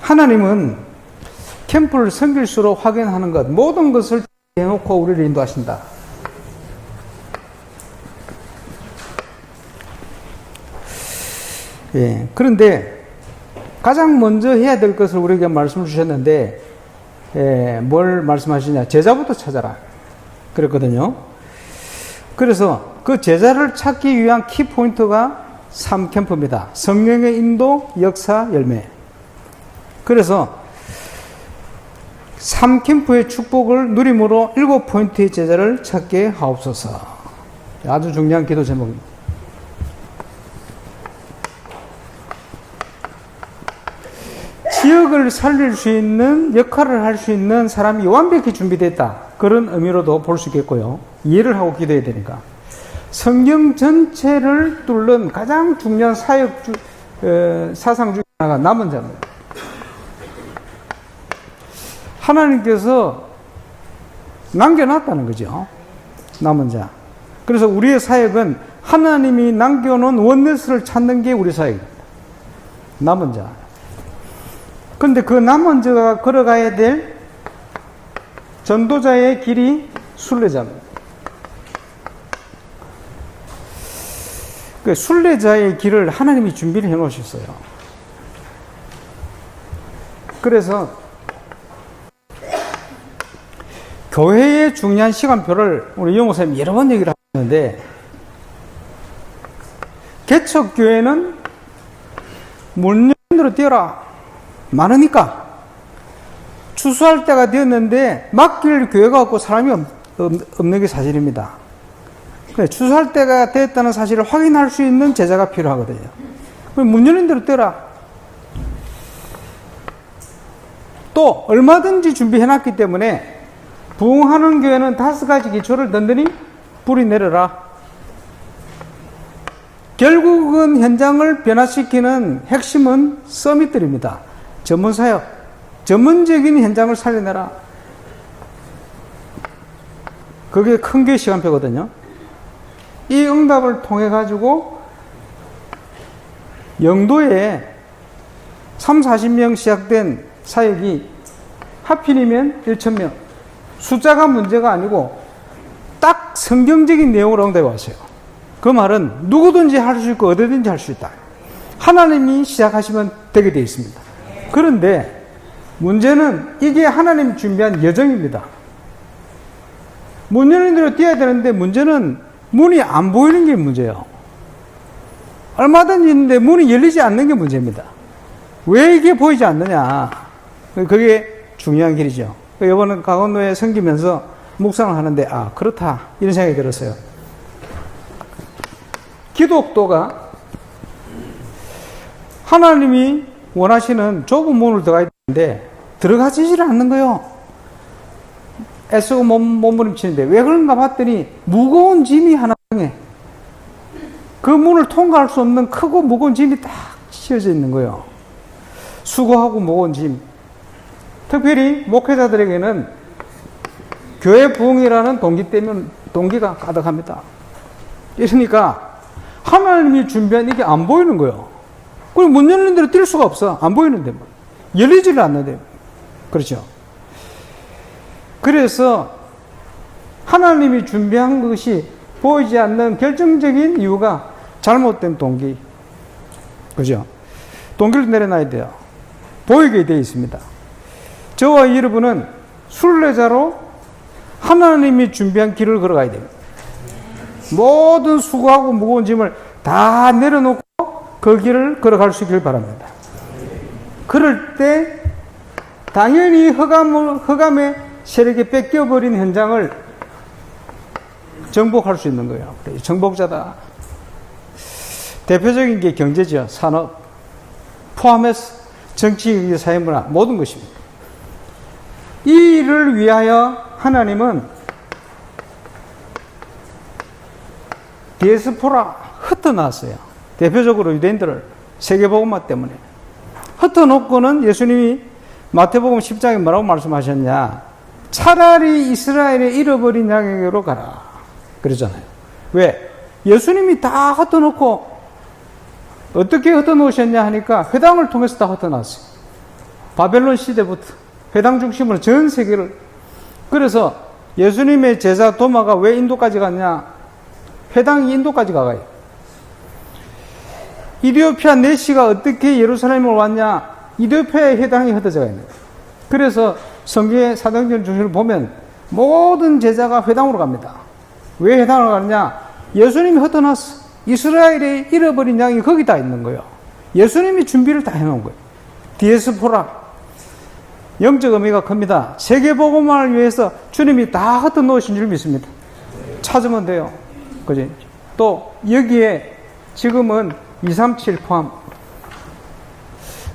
하나님은 캠프를 섬길수록 확인하는 것, 모든 것을 해놓고 우리를 인도하신다. 예, 그런데 가장 먼저 해야 될 것을 우리에게 말씀을 주셨는데, 뭘 말씀하시냐? 제자부터 찾아라. 그랬거든요. 그래서 그 제자를 찾기 위한 키포인트가 3캠프입니다. 성령의 인도, 역사, 열매. 그래서 3캠프의 축복을 누림으로 7포인트의 제자를 찾게 하옵소서. 아주 중요한 기도 제목입니다. 지역을 살릴 수 있는 역할을 할 수 있는 사람이 완벽히 준비됐다. 그런 의미로도 볼 수 있겠고요. 이해를 하고 기도해야 되니까. 성경 전체를 뚫는 가장 중요한 사상 중에 하나가 남은 자입니다. 하나님께서 남겨놨다는 거죠. 남은 자. 그래서 우리의 사역은 하나님이 남겨놓은 원네스를 찾는 게 우리 사역입니다. 남은 자. 그런데 그 남은 자가 걸어가야 될 전도자의 길이 순례자입니다. 그 순례자의 길을 하나님이 준비를 해 놓으셨어요. 그래서 교회의 중요한 시간표를 우리 이용호 선생님이 여러 번 얘기를 하셨는데, 개척교회는 문연으로 뛰어라. 많으니까. 추수할 때가 되었는데 맡길 교회가 없고 사람이 없는 게 사실입니다. 추수할 때가 되었다는 사실을 확인할 수 있는 제자가 필요하거든요. 그럼 문 열린 대로 뛰어라. 또 얼마든지 준비해놨기 때문에 부흥하는 교회는 5가지 기초를 든든히 뿌리 내려라. 결국은 현장을 변화시키는 핵심은 서밋들입니다. 전문사역, 전문적인 현장을 살려내라. 그게 큰 교회 시간표거든요. 이 응답을 통해 가지고 영도에 30-40명 시작된 사역이 하필이면 1,000명. 숫자가 문제가 아니고 딱 성경적인 내용으로 응답이 왔어요. 그 말은 누구든지 할 수 있고 어디든지 할 수 있다. 하나님이 시작하시면 되게 되어 있습니다. 그런데 문제는 이게 하나님이 준비한 여정입니다. 문 열린 대로 뛰어야 되는데 문제는 문이 안 보이는 게 문제예요. 얼마든지 있는데 문이 열리지 않는 게 문제입니다. 왜 이게 보이지 않느냐. 그게 중요한 길이죠. 이번에 강원도에 섬기면서 묵상을 하는데, 아, 그렇다. 이런 생각이 들었어요. 기독도가 하나님이 원하시는 좁은 문을 들어가야 되는데 들어가지질 않는 거예요. 애쓰고 몸부림치는데 왜 그런가 봤더니 무거운 짐이 하나 등에 그 문을 통과할 수 없는 크고 무거운 짐이 딱 씌워져 있는 거예요. 수고하고 무거운 짐. 특별히 목회자들에게는 교회 부흥이라는 동기 때문에 동기가 가득합니다. 이러니까 하나님이 준비한 이게 안 보이는 거예요. 그럼 문 열린 대로 뛸 수가 없어. 안 보이는데 뭐. 열리지를 않는데. 그렇죠. 그래서 하나님이 준비한 것이 보이지 않는 결정적인 이유가 잘못된 동기. 그죠? 동기를 내려놔야 돼요. 보이게 되어 있습니다. 저와 여러분은 순례자로 하나님이 준비한 길을 걸어가야 됩니다. 모든 수고하고 무거운 짐을 다 내려놓고 그 길을 걸어갈 수 있길 바랍니다. 그럴 때 당연히 흑암의 세력에 뺏겨버린 현장을 정복할 수 있는 거예요. 정복자다. 대표적인 게 경제죠. 산업 포함해서 정치, 사회문화 모든 것입니다. 이 일을 위하여 하나님은 디에스포라 흩어놨어요. 대표적으로 유대인들을 세계복음화 때문에 흩어놓고는 예수님이 마태복음 10장에 뭐라고 말씀하셨냐. 차라리 이스라엘의 잃어버린 양에게로 가라. 그러잖아요. 왜? 예수님이 다 흩어놓고 어떻게 흩어놓으셨냐 하니까 회당을 통해서 다 흩어놨어요. 바벨론 시대부터 회당 중심으로 전 세계를. 그래서 예수님의 제자 도마가 왜 인도까지 갔냐? 회당이 인도까지 가요. 이디오피아 내시가 어떻게 예루살렘을 왔냐? 이디오피아의 회당이 흩어져 있는 거예요. 그래서 성경의 사도행전 중심을 보면 모든 제자가 회당으로 갑니다. 왜 회당으로 가느냐? 예수님이 흩어놨어. 이스라엘의 잃어버린 양이 거기 다 있는 거예요. 예수님이 준비를 다 해놓은 거예요. 디에스포라. 영적 의미가 큽니다. 세계복음화를 위해서 주님이 다 흩어놓으신 줄 믿습니다. 찾으면 돼요. 그지? 또 여기에 지금은 237 포함.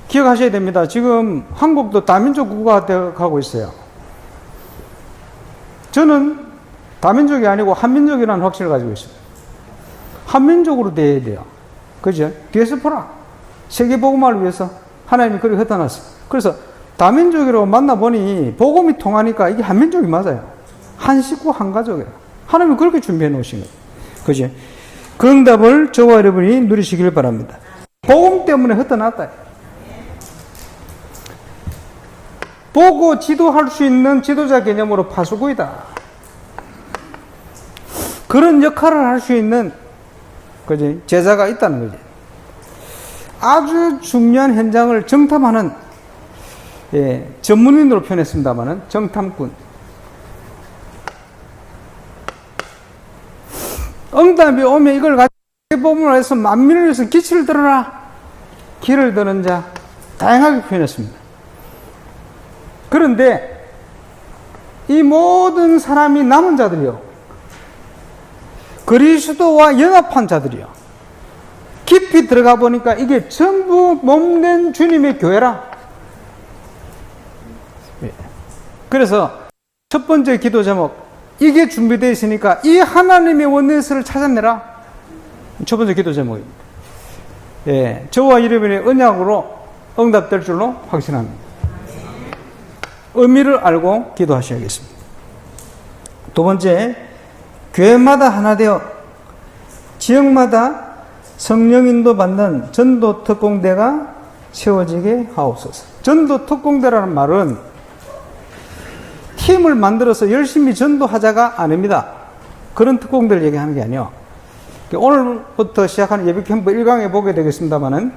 기억하셔야 됩니다. 지금 한국도 다민족 국가가 되어 가고 있어요. 저는 다민족이 아니고 한민족이라는 확신을 가지고 있습니다. 한민족으로 되어야 돼요. 그죠? 디에스포라. 세계복음화를 위해서 하나님이 그렇게 흩어놨어요. 그래서 다민족이라고 만나보니 복음이 통하니까 이게 한민족이 맞아요. 한 식구 한 가족이에요. 하나님이 그렇게 준비해 놓으신 거예요. 그죠? 그 응답을 저와 여러분이 누리시길 바랍니다. 복음 때문에 흩어놨다. 보고 지도할 수 있는 지도자 개념으로 파수구이다. 그런 역할을 할 수 있는 그지? 제자가 있다는 거지. 아주 중요한 현장을 정탐하는 전문인으로 표현했습니다만은 정탐꾼. 응답이 오면 이걸 가지고 복음을 해서 만민을 위해서 기치를 들어라. 길을 드는 자. 다양하게 표현했습니다. 그런데 이 모든 사람이 남은 자들이요. 그리스도와 연합한 자들이요. 깊이 들어가 보니까 이게 전부 몸된 주님의 교회라. 그래서 첫 번째 기도 제목, 이게 준비되어 있으니까 이 하나님의 원내스를 찾아내라. 첫 번째 기도 제목입니다. 저와 여러분의 언약으로 응답될 줄로 확신합니다. 의미를 알고 기도하셔야겠습니다. 두 번째, 교회마다 하나 되어 지역마다 성령 인도 받는 전도 특공대가 세워지게 하옵소서. 전도 특공대라는 말은 팀을 만들어서 열심히 전도하자가 아닙니다. 그런 특공대를 얘기하는 게 아니에요. 오늘부터 시작하는 예배 캠프 1강에 보게 되겠습니다만은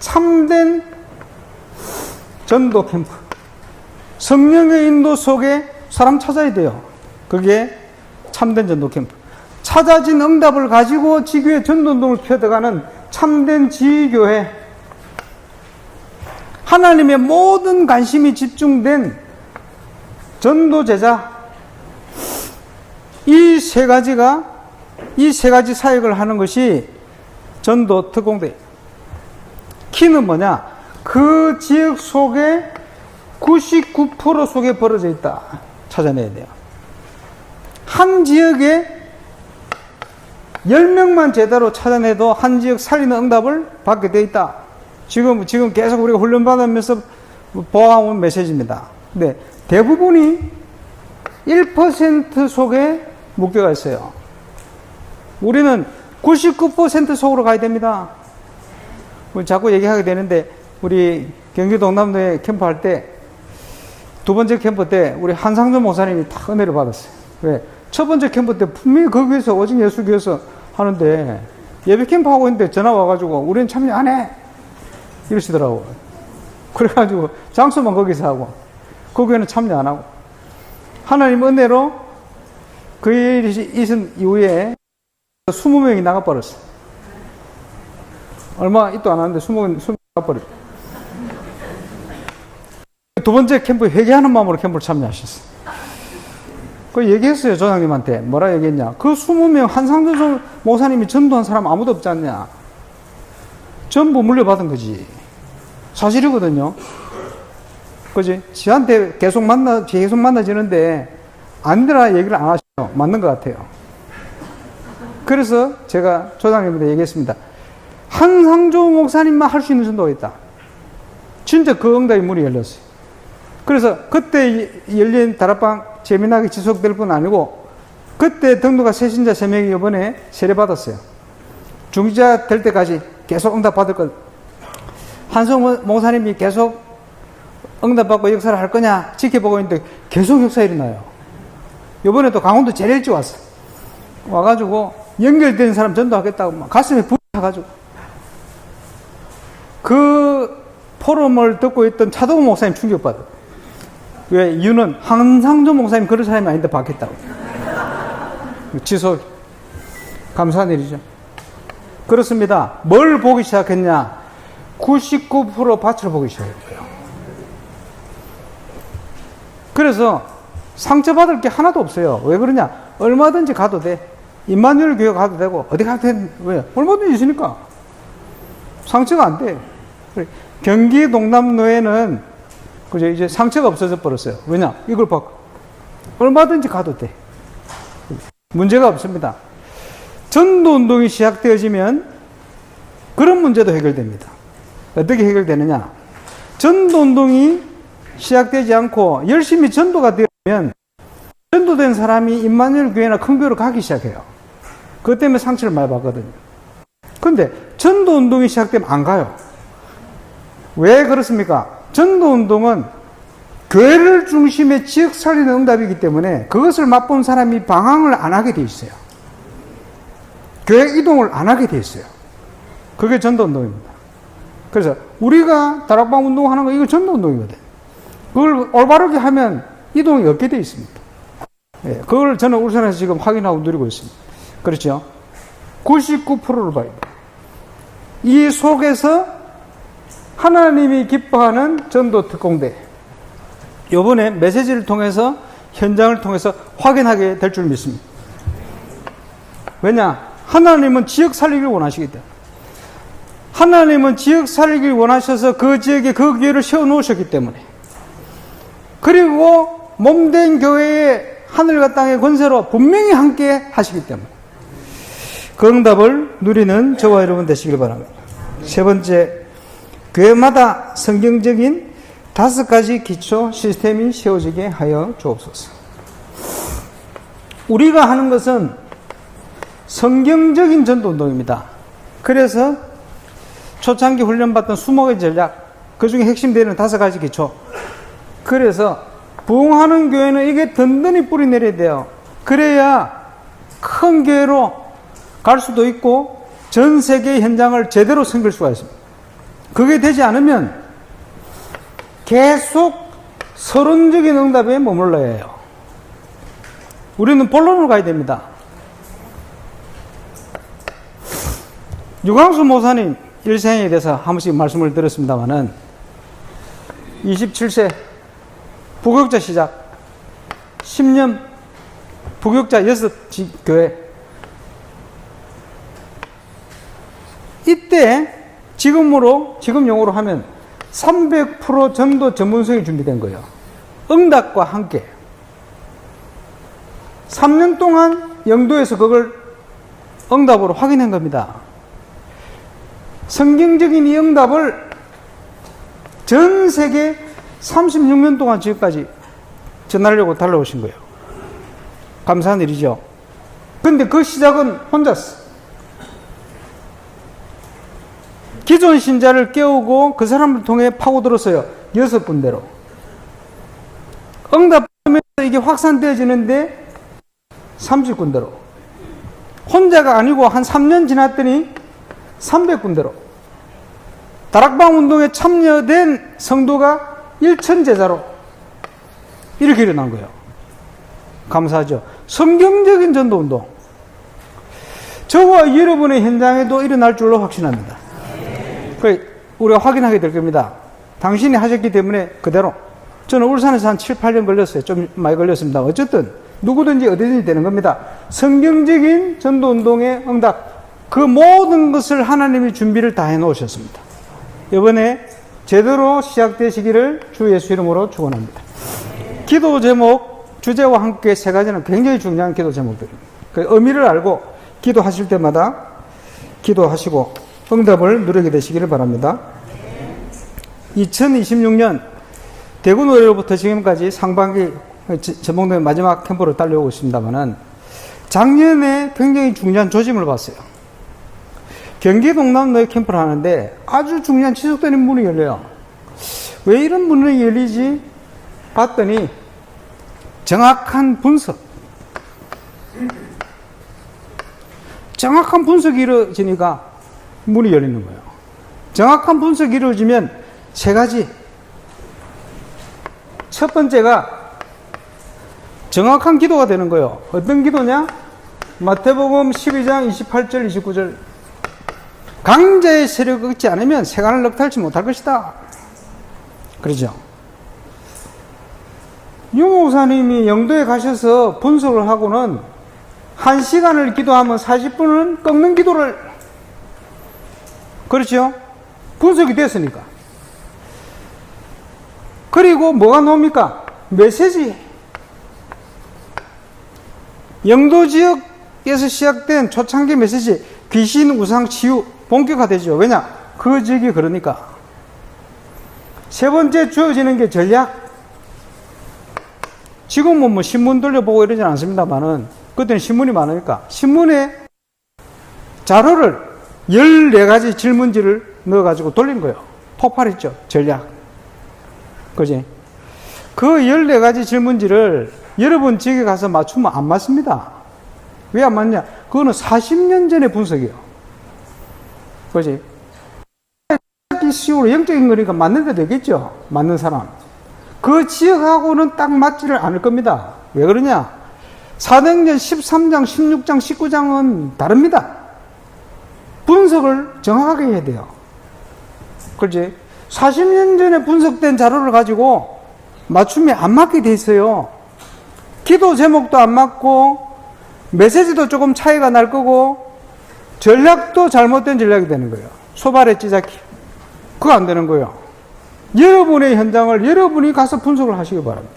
참된 전도 캠프. 성령의 인도 속에 사람 찾아야 돼요. 그게 참된 전도 캠프. 찾아진 응답을 가지고 지교회 전도운동을 펴들어가는 참된 지교회. 하나님의 모든 관심이 집중된 전도 제자. 이 세 가지 사역을 하는 것이 전도 특공대. 키는 뭐냐? 그 지역 속에 99% 속에 벌어져 있다. 찾아내야 돼요. 한 지역에 10명만 제대로 찾아내도 한 지역 살리는 응답을 받게 되어 있다. 지금 계속 우리가 훈련받으면서 보아온 메시지입니다. 근데 대부분이 1% 속에 묶여가 있어요. 우리는 99% 속으로 가야 됩니다. 우리 자꾸 얘기하게 되는데, 우리 경기 동남도에 캠프할 때, 두 번째 캠프 때 우리 한상조 목사님이 다 은혜를 받았어요. 왜? 첫 번째 캠프 때 분명히 거기에서 오직 예수교회에서 하는데 예배 캠프 하고 있는데 전화 와가지고 우리는 참여 안 해 이러시더라고요. 그래가지고 장소만 거기서 하고 거기에는 참여 안 하고, 하나님 은혜로 그 일이 있은 이후에 20명이 나가버렸어요. 얼마 있도 안 하는데 20명이 나가버렸어요. 두 번째 캠프 회개하는 마음으로 캠프를 참여하셨어요. 그 얘기했어요, 조장님한테. 뭐라 얘기했냐? 그 20명 한상조 목사님이 전도한 사람 아무도 없지 않냐? 전부 물려받은 거지. 사실이거든요. 그지? 지한테 계속 만나지는데 아니더라 얘기를 안 하셔요. 맞는 것 같아요. 그래서 제가 조장님한테 얘기했습니다. 한상조 목사님만 할 수 있는 전도가 있다. 진짜 그 응답의 문이 열렸어요. 그래서 그때 열린 다락방 재미나게 지속될 뿐 아니고, 그때 등록한 새신자 3명이 이번에 세례받았어요. 중지자 될 때까지 계속 응답 받을 것. 한성 목사님이 계속 응답받고 역사를 할 거냐 지켜보고 있는데 계속 역사 일어나요. 이번에 또 강원도 제일 일찍 왔어. 와가지고 연결된 사람 전도하겠다고 막 가슴에 불이 타가지고 그 포럼을 듣고 있던 차도구 목사님 충격받아. 왜? 이유는 한상조 목사님 그런 사람이 아닌데 받겠다고. 취소. 감사한 일이죠. 그렇습니다. 뭘 보기 시작했냐? 99% 밭을 보기 시작했고요. 그래서 상처받을 게 하나도 없어요. 왜 그러냐? 얼마든지 가도 돼. 임마누엘 교회 가도 되고 어디 가도 돼. 왜? 얼마든지 있으니까. 상처가 안 돼. 경기 동남로에는 그죠? 이제 상처가 없어져 버렸어요. 왜냐? 이걸 봐. 얼마든지 가도 돼. 문제가 없습니다. 전도운동이 시작되어지면 그런 문제도 해결됩니다. 어떻게 해결되느냐? 전도운동이 시작되지 않고 열심히 전도가 되면 전도된 사람이 임마누엘 교회나 큰 교회로 가기 시작해요. 그것 때문에 상처를 많이 받거든요. 근데 전도운동이 시작되면 안 가요. 왜 그렇습니까? 전도운동은 교회를 중심에 지역 살리는 응답이기 때문에 그것을 맛본 사람이 방황을 안 하게 돼 있어요. 교회 이동을 안 하게 돼 있어요. 그게 전도운동입니다. 그래서 우리가 다락방 운동하는 거 이거 전도운동이거든. 그걸 올바르게 하면 이동이 없게 돼 있습니다. 예, 그걸 저는 울산에서 지금 확인하고 누리고 있습니다. 그렇죠? 99%를 봐요. 이 속에서 하나님이 기뻐하는 전도 특공대. 이번에 메시지를 통해서 현장을 통해서 확인하게 될 줄 믿습니다. 왜냐? 하나님은 지역 살리기를 원하시기 때문에. 하나님은 지역 살리기를 원하셔서 그 지역에 그 교회를 세워놓으셨기 때문에. 그리고 몸된 교회의 하늘과 땅의 권세로 분명히 함께 하시기 때문에. 그 응답을 누리는 저와 여러분 되시길 바랍니다. 세 번째, 교회마다 성경적인 5가지 기초 시스템이 세워지게 하여 주옵소서. 우리가 하는 것은 성경적인 전도운동입니다. 그래서 초창기 훈련받던 20개 전략, 그 중에 핵심되는 5가지 기초. 그래서 부흥하는 교회는 이게 든든히 뿌리 내려야 돼요. 그래야 큰 교회로 갈 수도 있고 전 세계의 현장을 제대로 섬길 수가 있습니다. 그게 되지 않으면 계속 서론적인 응답에 머물러야 해요. 우리는 본론으로 가야 됩니다. 유광수 목사님 일생에 대해서 한 번씩 말씀을 드렸습니다만은 27세 부교육자 시작 10년 부교육자 6교회 이때 지금 용어로 하면 300% 전도 전문성이 준비된 거예요. 응답과 함께 3년 동안 영도에서 그걸 응답으로 확인한 겁니다. 성경적인 이 응답을 전 세계 36년 동안 지금까지 전하려고 달려오신 거예요. 감사한 일이죠. 근데 그 시작은 혼자서. 기존 신자를 깨우고 그 사람을 통해 파고들었어요. 6군데로. 응답하면서 이게 확산되어지는데 30군데로. 혼자가 아니고 한 3년 지났더니 300군데로. 다락방 운동에 참여된 성도가 1,000제자로 이렇게 일어난 거예요. 감사하죠. 성경적인 전도운동. 저와 여러분의 현장에도 일어날 줄로 확신합니다. 우리가 확인하게 될 겁니다. 당신이 하셨기 때문에 그대로. 저는 울산에서 한 7, 8년 걸렸어요. 좀 많이 걸렸습니다. 어쨌든 누구든지 어디든지 되는 겁니다. 성경적인 전도운동의 응답. 그 모든 것을 하나님이 준비를 다 해놓으셨습니다. 이번에 제대로 시작되시기를 주 예수 이름으로 축원합니다. 기도 제목, 주제와 함께 3가지는 굉장히 중요한 기도 제목들입니다. 그 의미를 알고 기도하실 때마다 기도하시고 응답을 누리게 되시기를 바랍니다. 2026년 대구 노래로부터 지금까지 상반기 전북대 마지막 캠프로 달려오고 있습니다만은 작년에 굉장히 중요한 조짐을 봤어요. 경기 동남로에 캠프를 하는데 아주 중요한 지속되는 문이 열려요. 왜 이런 문이 열리지? 봤더니 정확한 분석이 이루어지니까 문이 열리는 거예요. 정확한 분석이 이루어지면 세 가지. 첫 번째가 정확한 기도가 되는 거예요. 어떤 기도냐? 마태복음 12장 28절 29절. 강자의 세력을 얻지 않으면 세간을 넉탈치 못할 것이다. 그러죠. 유 목사님이 영도에 가셔서 분석을 하고는 1시간을 기도하면 40분은 꺾는 기도를, 그렇죠? 분석이 됐으니까. 그리고 뭐가 나옵니까? 메시지. 영도 지역에서 시작된 초창기 메시지, 귀신 우상 치유 본격화되죠. 왜냐? 그 지역이 그러니까. 세 번째 주어지는 게 전략. 지금은 뭐 신문 돌려보고 이러진 않습니다만은 그때는 신문이 많으니까 신문에 자료를 14가지 질문지를 넣어가지고 돌린 거예요. 폭발했죠. 전략. 그지? 그 14가지 질문지를 여러분 지역에 가서 맞추면 안 맞습니다. 왜 안 맞냐? 그거는 40년 전의 분석이에요. 그지? 쉬우로 영적인 거니까 맞는 데 되겠죠. 맞는 사람. 그 지역하고는 딱 맞지를 않을 겁니다. 왜 그러냐? 사도행전 13장, 16장, 19장은 다릅니다. 분석을 정확하게 해야 돼요. 그렇지? 40년 전에 분석된 자료를 가지고 맞춤이 안 맞게 돼 있어요. 기도 제목도 안 맞고 메시지도 조금 차이가 날 거고 전략도 잘못된 전략이 되는 거예요. 소발의 찌잡기. 그거 안 되는 거예요. 여러분의 현장을 여러분이 가서 분석을 하시기 바랍니다.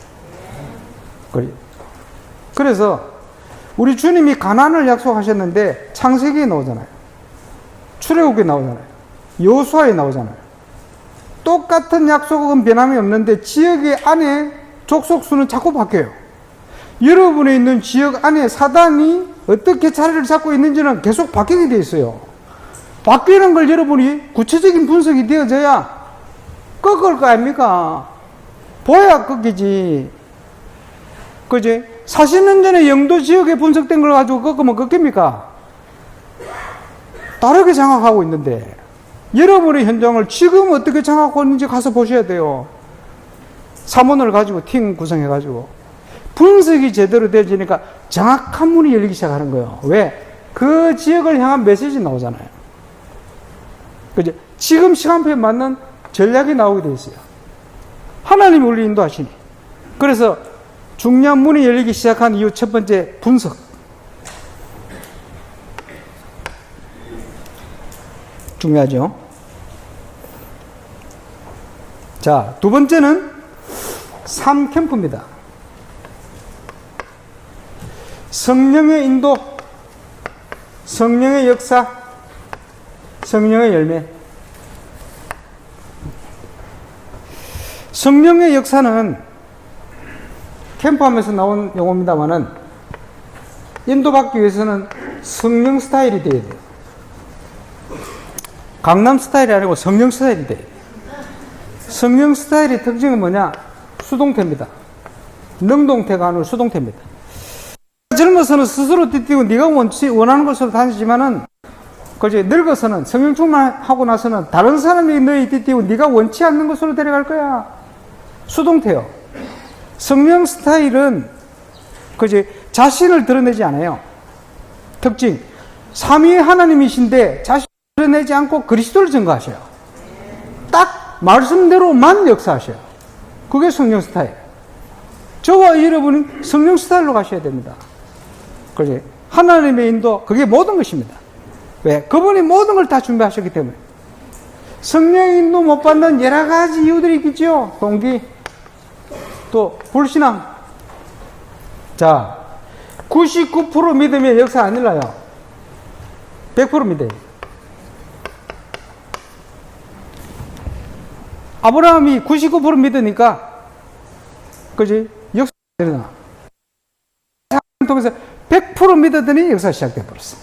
그래서 우리 주님이 가나안을 약속하셨는데 창세기에 나오잖아요. 출애굽기에 나오잖아요. 여호수아에 나오잖아요. 똑같은 약속은 변함이 없는데 지역의 안에 족속수는 자꾸 바뀌어요. 여러분에 있는 지역 안에 사단이 어떻게 자리를 잡고 있는지는 계속 바뀌게 돼 있어요. 바뀌는 걸 여러분이 구체적인 분석이 되어져야 꺾을 거 아닙니까? 보여야 꺾이지. 그지? 40년 전에 영도 지역에 분석된 걸 가지고 꺾으면 꺾입니까? 다르게 장악하고 있는데 여러분의 현장을 지금 어떻게 장악하고 있는지 가서 보셔야 돼요. 사문을 가지고 팀 구성해가지고 분석이 제대로 되어지니까 정확한 문이 열리기 시작하는 거예요. 왜? 그 지역을 향한 메시지 나오잖아요. 그죠? 지금 시간표에 맞는 전략이 나오게 되어 있어요. 하나님이 우리 인도하시니. 그래서 중요한 문이 열리기 시작한 이유 첫 번째, 분석. 중요하죠. 자, 두 번째는 3캠프입니다. 성령의 인도, 성령의 역사, 성령의 열매. 성령의 역사는 캠프하면서 나온 용어입니다만은 인도받기 위해서는 성령 스타일이 돼야 돼요. 강남 스타일이 아니고 성령 스타일이 돼요. 성령 스타일의 특징은 뭐냐? 수동태입니다. 능동태가 아니고 수동태입니다. 젊어서는 스스로 띠띠고 네가 원하는 곳으로 다니지만은 그렇지, 늙어서는 성령 충만하고 나서는 다른 사람이 너희 띠띠고 네가 원치 않는 곳으로 데려갈 거야. 수동태요. 성령 스타일은 그지 자신을 드러내지 않아요. 특징, 삼위의 하나님이신데 자신을 드러내지 않고 그리스도를 증거하셔요. 딱 말씀대로만 역사하셔요. 그게 성령 스타일. 저와 여러분은 성령 스타일로 가셔야 됩니다. 그지? 하나님의 인도, 그게 모든 것입니다. 왜? 그분이 모든 걸 다 준비하셨기 때문에. 성령 인도 못 받는 여러 가지 이유들이 있겠죠. 동기, 또 불신앙. 자, 99% 믿으면 역사 안 일어나요. 100% 믿어요. 아브라함이 99% 믿으니까, 그지? 역사 일어나. 통해서 100% 믿었더니 역사 시작돼 버렸어.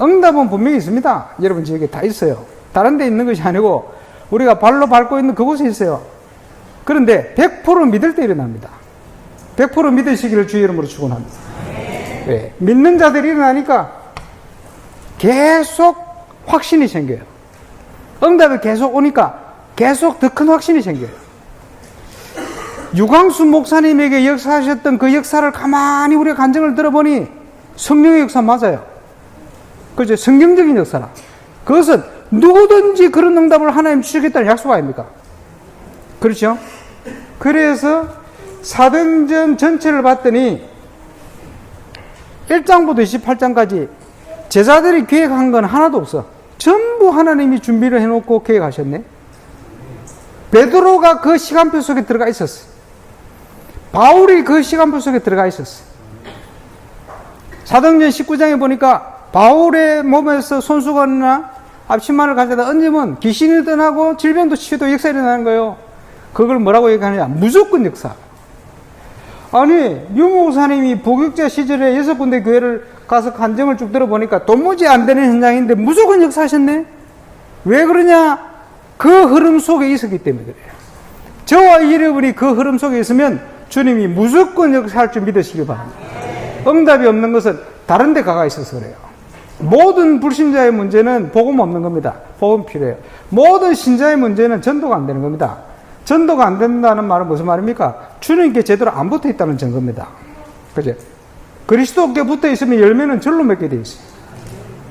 응답은 분명히 있습니다. 여러분 지역에 다 있어요. 다른 데 있는 것이 아니고 우리가 발로 밟고 있는 그곳에 있어요. 그런데 100% 믿을 때 일어납니다. 100% 믿으시기를 주의 이름으로 축원합니다. 네. 믿는 자들이 일어나니까 계속 확신이 생겨요. 응답이 계속 오니까 계속 더 큰 확신이 생겨요. 유광수 목사님에게 역사하셨던 그 역사를 가만히 우리가 간증을 들어보니 성령의 역사 맞아요. 그죠? 성경적인 역사라. 그것은 누구든지 그런 응답을 하나님 주시겠다는 약속 아닙니까? 그렇죠? 그래서 사도행전 전체를 봤더니 1장부터 28장까지 제자들이 계획한 건 하나도 없어. 전부 하나님이 준비를 해놓고 계획하셨네. 베드로가 그 시간표 속에 들어가 있었어. 바울이 그 시간표 속에 들어가 있었어. 사도행전 19장에 보니까 바울의 몸에서 손수건이나 앞치마를 가져다 얹으면 귀신이 떠나고 질병도 치유도 역사 일어나는 거예요. 그걸 뭐라고 얘기하느냐? 무조건 역사. 아니, 유 목사님이 복역자 시절에 6군데 교회를 가서 간증을 쭉 들어보니까 도무지 안 되는 현장인데 무조건 역사하셨네? 왜 그러냐? 그 흐름 속에 있었기 때문에 그래요. 저와 여러분이 그 흐름 속에 있으면 주님이 무조건 역사할 줄 믿으시기 바랍니다. 응답이 없는 것은 다른 데 가가 있어서 그래요. 모든 불신자의 문제는 복음 없는 겁니다. 복음 필요해요. 모든 신자의 문제는 전도가 안 되는 겁니다. 전도가 안 된다는 말은 무슨 말입니까? 주님께 제대로 안 붙어 있다는 증거입니다. 그죠? 그리스도께 붙어 있으면 열매는 절로 맺게 돼 있어요.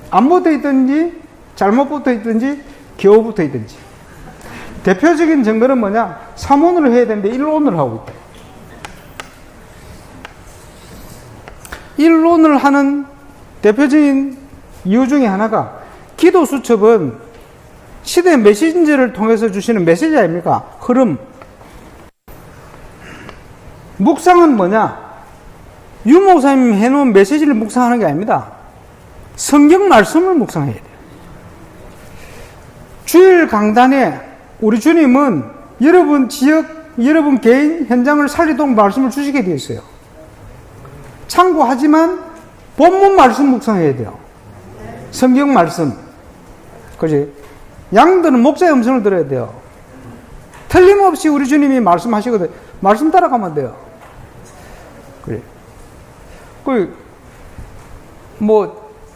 안 붙어 있든지, 잘못 붙어 있든지, 겨우 붙어 있든지. 대표적인 증거는 뭐냐? 3원을 해야 되는데 1원을 하고 있다. 1원을 하는 대표적인 이유 중에 하나가 기도 수첩은 시대 메신저를 통해서 주시는 메시지 아닙니까? 흐름. 묵상은 뭐냐? 유 목사님 해놓은 메시지를 묵상하는 게 아닙니다. 성경 말씀을 묵상해야 돼요. 주일 강단에 우리 주님은 여러분 지역, 여러분 개인 현장을 살리도록 말씀을 주시게 되어 있어요. 참고하지만 본문 말씀 묵상해야 돼요. 성경 말씀. 그지? 양들은 목사의 음성을 들어야 돼요. 틀림없이 우리 주님이 말씀하시거든. 말씀 따라가면 돼요. 그래.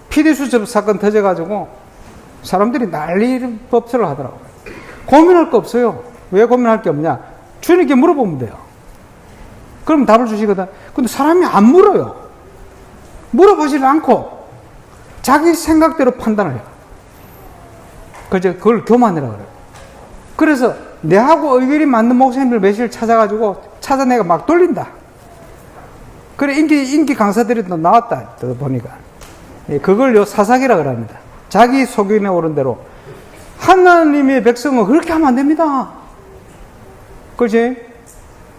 PD수첩 사건 터져가지고 사람들이 난리 법설을 하더라고요. 고민할 거 없어요. 왜 고민할 게 없냐? 주님께 물어보면 돼요. 그럼 답을 주시거든. 근데 사람이 안 물어요. 물어보질 않고 자기 생각대로 판단을 해요. 그걸 교만이라고 그래요. 그래서 내하고 의견이 맞는 목사님들 몇을 찾아내가 막 돌린다. 그래, 인기 강사들이 또 나왔다. 또 보니까. 그걸 사사기라고 합니다. 자기 소견에 오른 대로. 하나님의 백성은 그렇게 하면 안 됩니다. 그렇지?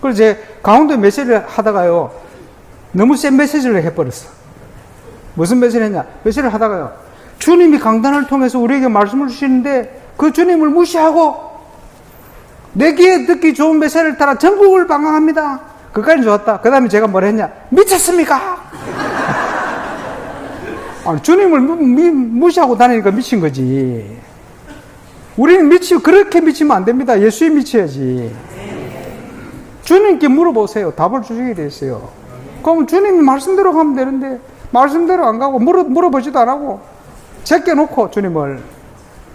그래서 제 강원도에 메시지를 하다가요, 너무 센 메시지를 해버렸어. 무슨 메시지를 했냐? 메시지를 하다가요, 주님이 강단을 통해서 우리에게 말씀을 주시는데 그 주님을 무시하고 내 귀에 듣기 좋은 메시지를 따라 전국을 방황합니다. 그까지 좋았다. 그 다음에 제가 뭐라 했냐? 미쳤습니까? 아니, 주님을 무시하고 다니니까 미친 거지. 우리는 그렇게 미치면 안 됩니다. 예수에 미쳐야지. 주님께 물어보세요. 답을 주시게 돼 있어요. 그럼 주님이 말씀대로 가면 되는데 말씀대로 안 가고 물어보지도 안 하고 제껴놓고 주님을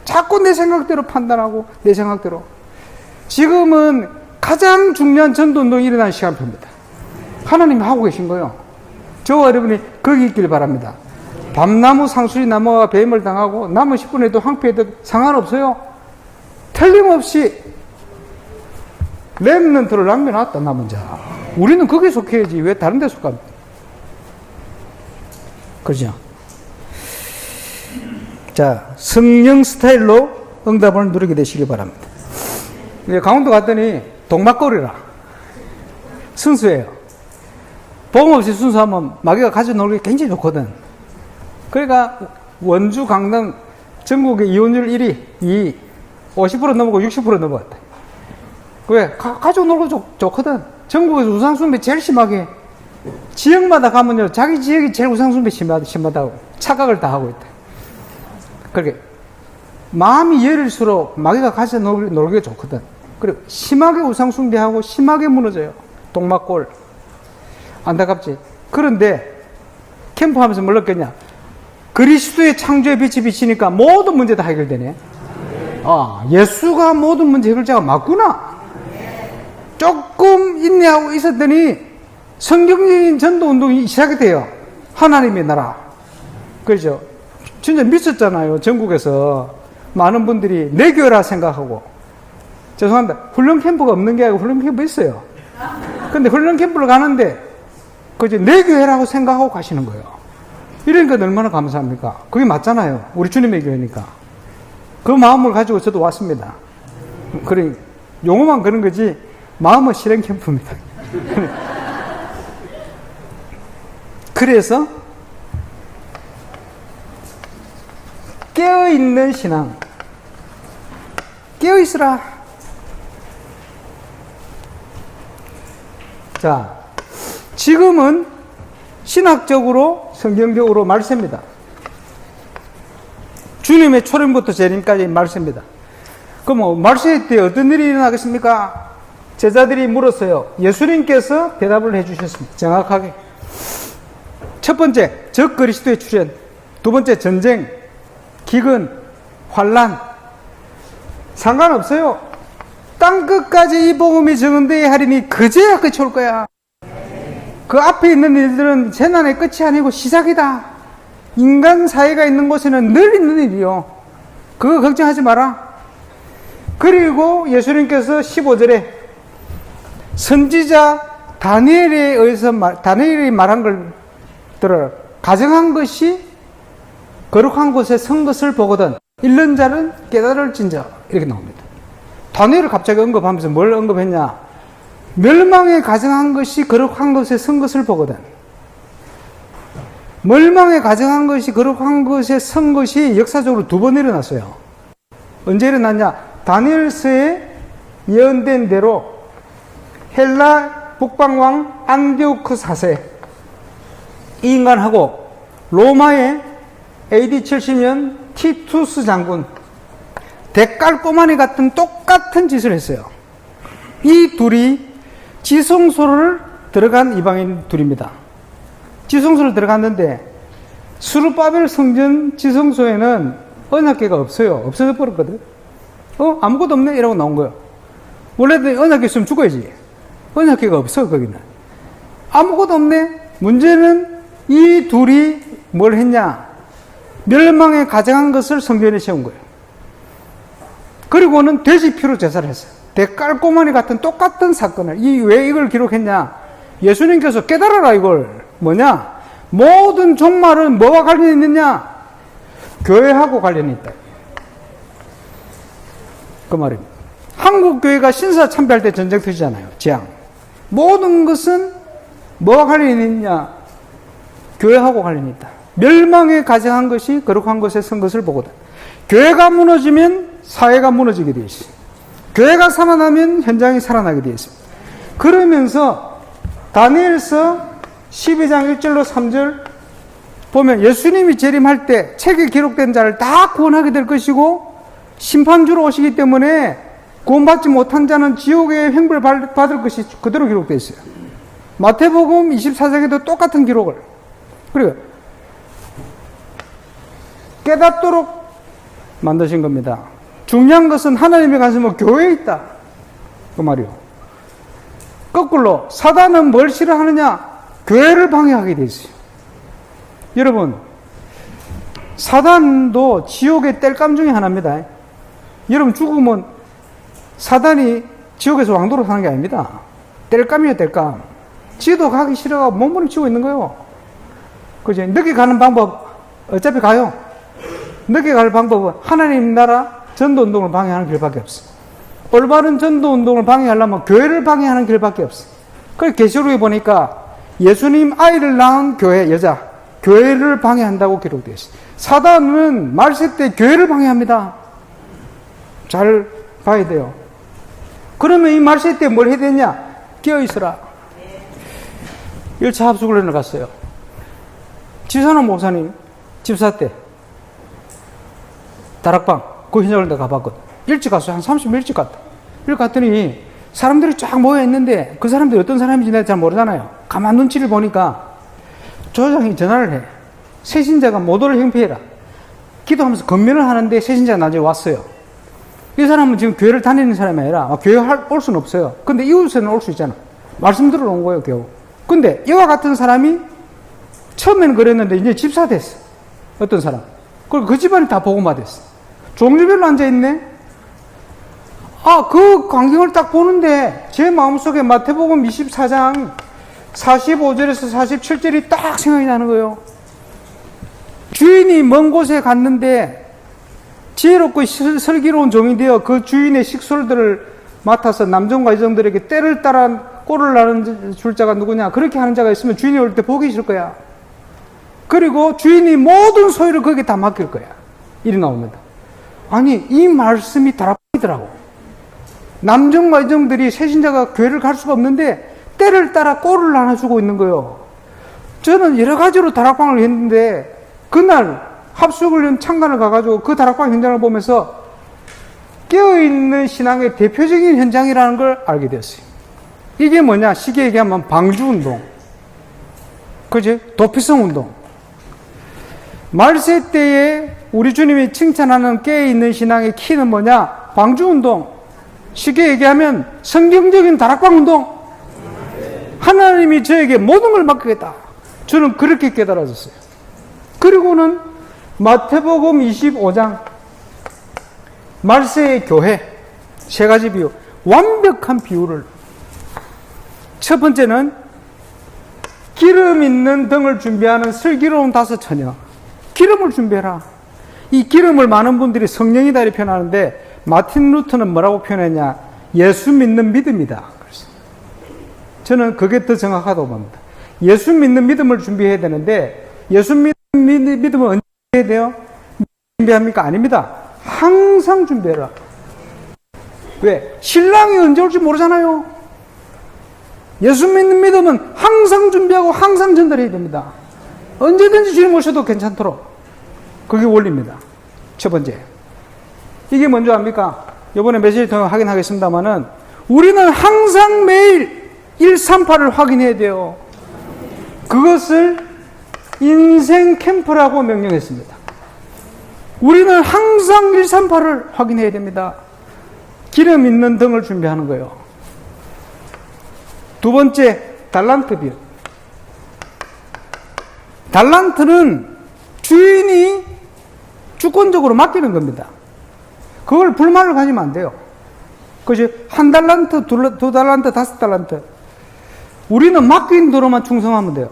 자꾸 내 생각대로 판단하고 내 생각대로. 지금은 가장 중요한 전도운동이 일어나는 시간표입니다. 하나님이 하고 계신 거예요. 저와 여러분이 거기 있길 바랍니다. 밤나무 상수리 나무와 배임을 당하고 남은 10분에도 황폐해도 상관없어요. 틀림없이 렘넌트를 남겨놨다. 남은 자. 우리는 거기에 속해야지 왜 다른 데 속합니까? 그렇죠? 자, 성령 스타일로 응답을 누리게 되시기 바랍니다. 강원도 갔더니 동막거리라. 순수해요. 복음 없이 순수하면 마귀가 가져 놀기 굉장히 좋거든. 그러니까 원주, 강릉 전국의 이혼율 1위, 2위, 50% 넘어고 60% 넘어갔다. 왜? 가지고 놀고 좋거든. 전국에서 우상숭배 제일 심하게. 지역마다 가면요, 자기 지역이 제일 우상숭배 심하다고 착각을 다 하고 있다. 그렇게 마음이 열릴수록 마귀가 가서 놀기가 좋거든. 그리고 심하게 우상숭배하고 심하게 무너져요. 동막골. 안타깝지. 그런데 캠프하면서 뭘 느꼈냐? 그리스도의 창조의 빛이 비치니까 모든 문제 다 해결되네. 아, 예수가 모든 문제 해결자가 맞구나. 조금 인내하고 있었더니 성경적인 전도 운동이 시작이 돼요. 하나님의 나라. 그렇죠. 진짜 미쳤잖아요. 전국에서 많은 분들이 내 교회라 생각하고. 죄송합니다. 훈련 캠프가 없는 게 아니고 훈련 캠프 있어요. 근데 훈련 캠프를 가는데 그저 내 교회라고 생각하고 가시는 거예요. 이러니까 얼마나 감사합니까? 그게 맞잖아요. 우리 주님의 교회니까. 그 마음을 가지고 저도 왔습니다. 그래, 용어만 그런 거지 마음은 실행 캠프입니다. 그래서 깨어있는 신앙. 깨어있으라. 자, 지금은 신학적으로 성경적으로 말씀입니다. 주님의 초림부터 재림까지 말씀입니다. 그럼 말씀할 때 어떤 일이 일어나겠습니까? 제자들이 물었어요. 예수님께서 대답을 해주셨습니다. 정확하게. 첫 번째, 적 그리스도의 출현. 두 번째, 전쟁, 기근, 환란. 상관없어요. 땅끝까지 이 복음이 전언되어야 하리니 그제야 끝이 올 거야. 그 앞에 있는 일들은 재난의 끝이 아니고 시작이다. 인간 사회가 있는 곳에는 늘 있는 일이요. 그거 걱정하지 마라. 그리고 예수님께서 15절에 선지자 다니엘에 의해서 다니엘이 말한 걸 들어 가정한 것이 거룩한 곳에 선 것을 보거든 잃는 자는 깨달을진저 이렇게 나옵니다. 다니엘을 갑자기 언급하면서 뭘 언급했냐? 멸망에 가정한 것이 거룩한 것에 선 것을 보거든. 멸망에 가정한 것이 거룩한 것에 선 것이 역사적으로 두 번 일어났어요. 언제 일어났냐? 다니엘서에 예언된 대로 헬라 북방왕 안디오크 4세 이 인간하고 로마의 AD 70년 티투스 장군 대깔꼬마니 같은 똑같은 짓을 했어요. 이 둘이 지성소를 들어간 이방인 둘입니다. 지성소를 들어갔는데 수르바벨 성전 지성소에는 언약궤가 없어요. 없어져 버렸거든. 아무것도 없네 이러고 나온 거예요. 원래는 언약궤 있으면 죽어야지. 언약궤가 없어 거기는. 아무것도 없네. 문제는 이 둘이 뭘 했냐? 멸망에 가정한 것을 성전에 세운 거예요. 그리고는 돼지피로 제사를 했어요. 대깔꼬마니 같은 똑같은 사건을. 왜 이걸 기록했냐? 예수님께서 깨달아라 이걸. 뭐냐? 모든 종말은 뭐와 관련이 있느냐? 교회하고 관련이 있다. 그 말입니다. 한국 교회가 신사 참배할 때 전쟁 터지잖아요. 재앙. 모든 것은 뭐와 관련이 있느냐? 교회하고 관련이 있다. 멸망에 가정한 것이 거룩한 것에 선 것을 보거든. 교회가 무너지면 사회가 무너지게 되어 있습니다. 교회가 살아나면 현장이 살아나게 되어 있습니다. 그러면서 다니엘서 12장 1절로 3절 보면 예수님이 재림할 때 책에 기록된 자를 다 구원하게 될 것이고 심판주로 오시기 때문에 구원받지 못한 자는 지옥의 횡벌 받을 것이 그대로 기록되어 있어요. 마태복음 24장에도 똑같은 기록을. 그리고 깨닫도록 만드신 겁니다. 중요한 것은 하나님의 관심은 교회에 있다. 그 말이요. 거꾸로 사단은 뭘 싫어하느냐? 교회를 방해하게 돼 있어요. 여러분, 사단도 지옥의 땔감 중에 하나입니다. 여러분 죽으면 사단이 지옥에서 왕도로 사는 게 아닙니다. 땔감이에요, 땔감. 지도 가기 싫어가고 몸부림치고 있는 거예요. 그죠? 늦게 가는 방법 어차피 가요. 늦게 갈 방법은 하나님 나라 전도운동을 방해하는 길밖에 없어. 올바른 전도운동을 방해하려면 교회를 방해하는 길밖에 없어. 그래서 계시록에 보니까 예수님 아이를 낳은 교회, 여자, 교회를 방해한다고 기록되어 있어요. 사단은 말세 때 교회를 방해합니다. 잘 봐야 돼요. 그러면 이 말세 때 뭘 해야 되냐? 깨어있으라. 1차 합숙을 해나갔어요. 지선호 목사님 집사 때 다락방. 그 현장을 내가 가봤거든. 일찍 갔어요. 한 30분 일찍 갔다. 일찍 갔더니 사람들이 쫙 모여있는데 그 사람들이 어떤 사람인지 내가 잘 모르잖아요. 가만 눈치를 보니까 조장이 전화를 해. 새신자가 못 올 형편이라. 기도하면서 건면을 하는데 새신자가 나중에 왔어요. 이 사람은 지금 교회를 다니는 사람이 아니라 교회 올 수는 없어요. 근데 이웃에는 올 수 있잖아. 말씀 들으러 온 거예요, 겨우. 근데 이와 같은 사람이 처음에는 그랬는데 이제 집사 됐어. 어떤 사람. 그리고 그 집안이 다 복음화 됐어. 종류별로 앉아있네. 그 광경을 딱 보는데 제 마음속에 마태복음 24장 45절에서 47절이 딱 생각이 나는 거예요. 주인이 먼 곳에 갔는데 지혜롭고 슬기로운 종이 되어 그 주인의 식솔들을 맡아서 남종과 여종들에게 때를 따라 꼴을 나는 줄 자가 누구냐. 그렇게 하는 자가 있으면 주인이 올 때 복이 있을 거야. 그리고 주인이 모든 소유를 거기에 다 맡길 거야. 이리 나옵니다. 아니, 이 말씀이 다락방이더라고. 남종과 여종들이 새신자가 교회를 갈 수가 없는데 때를 따라 꼴을 나눠주고 있는 거예요. 저는 여러 가지로 다락방을 했는데 그날 합숙을 창간을 가가지고 그 다락방 현장을 보면서 깨어있는 신앙의 대표적인 현장이라는 걸 알게 되었어요. 이게 뭐냐? 쉽게 얘기하면 방주운동. 그지? 도피성 운동. 말세 때에 우리 주님이 칭찬하는 깨어있는 신앙의 키는 뭐냐? 방주운동. 쉽게 얘기하면 성경적인 다락방 운동. 하나님이 저에게 모든 걸 맡기겠다. 저는 그렇게 깨달아졌어요. 그리고는 마태복음 25장 말세의 교회 세 가지 비유, 완벽한 비유를. 첫 번째는 기름 있는 등을 준비하는 슬기로운 다섯 처녀. 기름을 준비해라. 이 기름을 많은 분들이 성령이다 이렇게 표현하는데 마틴 루터는 뭐라고 표현했냐? 예수 믿는 믿음이다. 그래서 저는 그게 더 정확하다고 봅니다. 예수 믿는 믿음을 준비해야 되는데 예수 믿는 믿음은 언제 해야 돼요? 준비합니까? 아닙니다. 항상 준비해라. 왜? 신랑이 언제 올지 모르잖아요. 예수 믿는 믿음은 항상 준비하고 항상 전달해야 됩니다. 언제든지 주님 오셔도 괜찮도록. 그게 원리입니다. 첫 번째. 이게 뭔지 압니까? 이번에 메시지 통해 확인하겠습니다만은 우리는 항상 매일 138을 확인해야 돼요. 그것을 인생 캠프라고 명명했습니다. 우리는 항상 138을 확인해야 됩니다. 기름 있는 등을 준비하는 거예요. 두 번째, 달란트 비유. 달란트는 주인이 주권적으로 맡기는 겁니다. 그걸 불만을 가지면 안 돼요. 그지? 한 달란트, 두 달란트, 다섯 달란트. 우리는 맡긴 대로만 충성하면 돼요.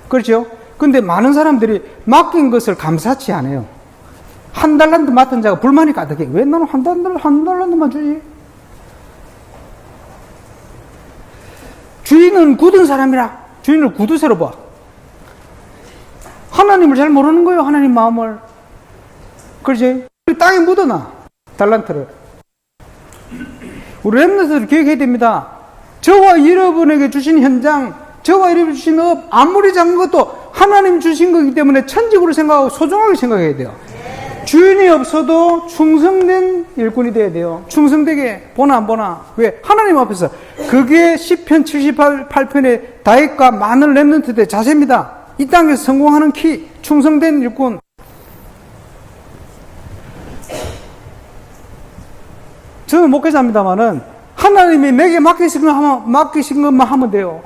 그렇죠? 근데 많은 사람들이 맡긴 것을 감사치 않아요. 한 달란트 맡은 자가 불만이 가득해. 왜 나는 한 달란트만 주지? 주인은 굳은 사람이라 주인을 구두쇠로 봐. 하나님을 잘 모르는 거예요. 하나님 마음을. 그렇지? 땅에 묻어놔. 달란트를. 우리 렘넌트를 기억해야 됩니다. 저와 여러분에게 주신 현장, 저와 여러분 주신 업, 아무리 작은 것도 하나님 주신 거기 때문에 천직으로 생각하고 소중하게 생각해야 돼요. 주인이 없어도 충성된 일꾼이 돼야 돼요. 충성되게 보나 안 보나. 왜? 하나님 앞에서. 그게 시편 78편의 다윗과 많은 렘넌트들의 자세입니다. 이 땅에서 성공하는 키, 충성된 일꾼. 저는 목회자입니다만은 하나님이 내게 맡기신 것만 하면 돼요.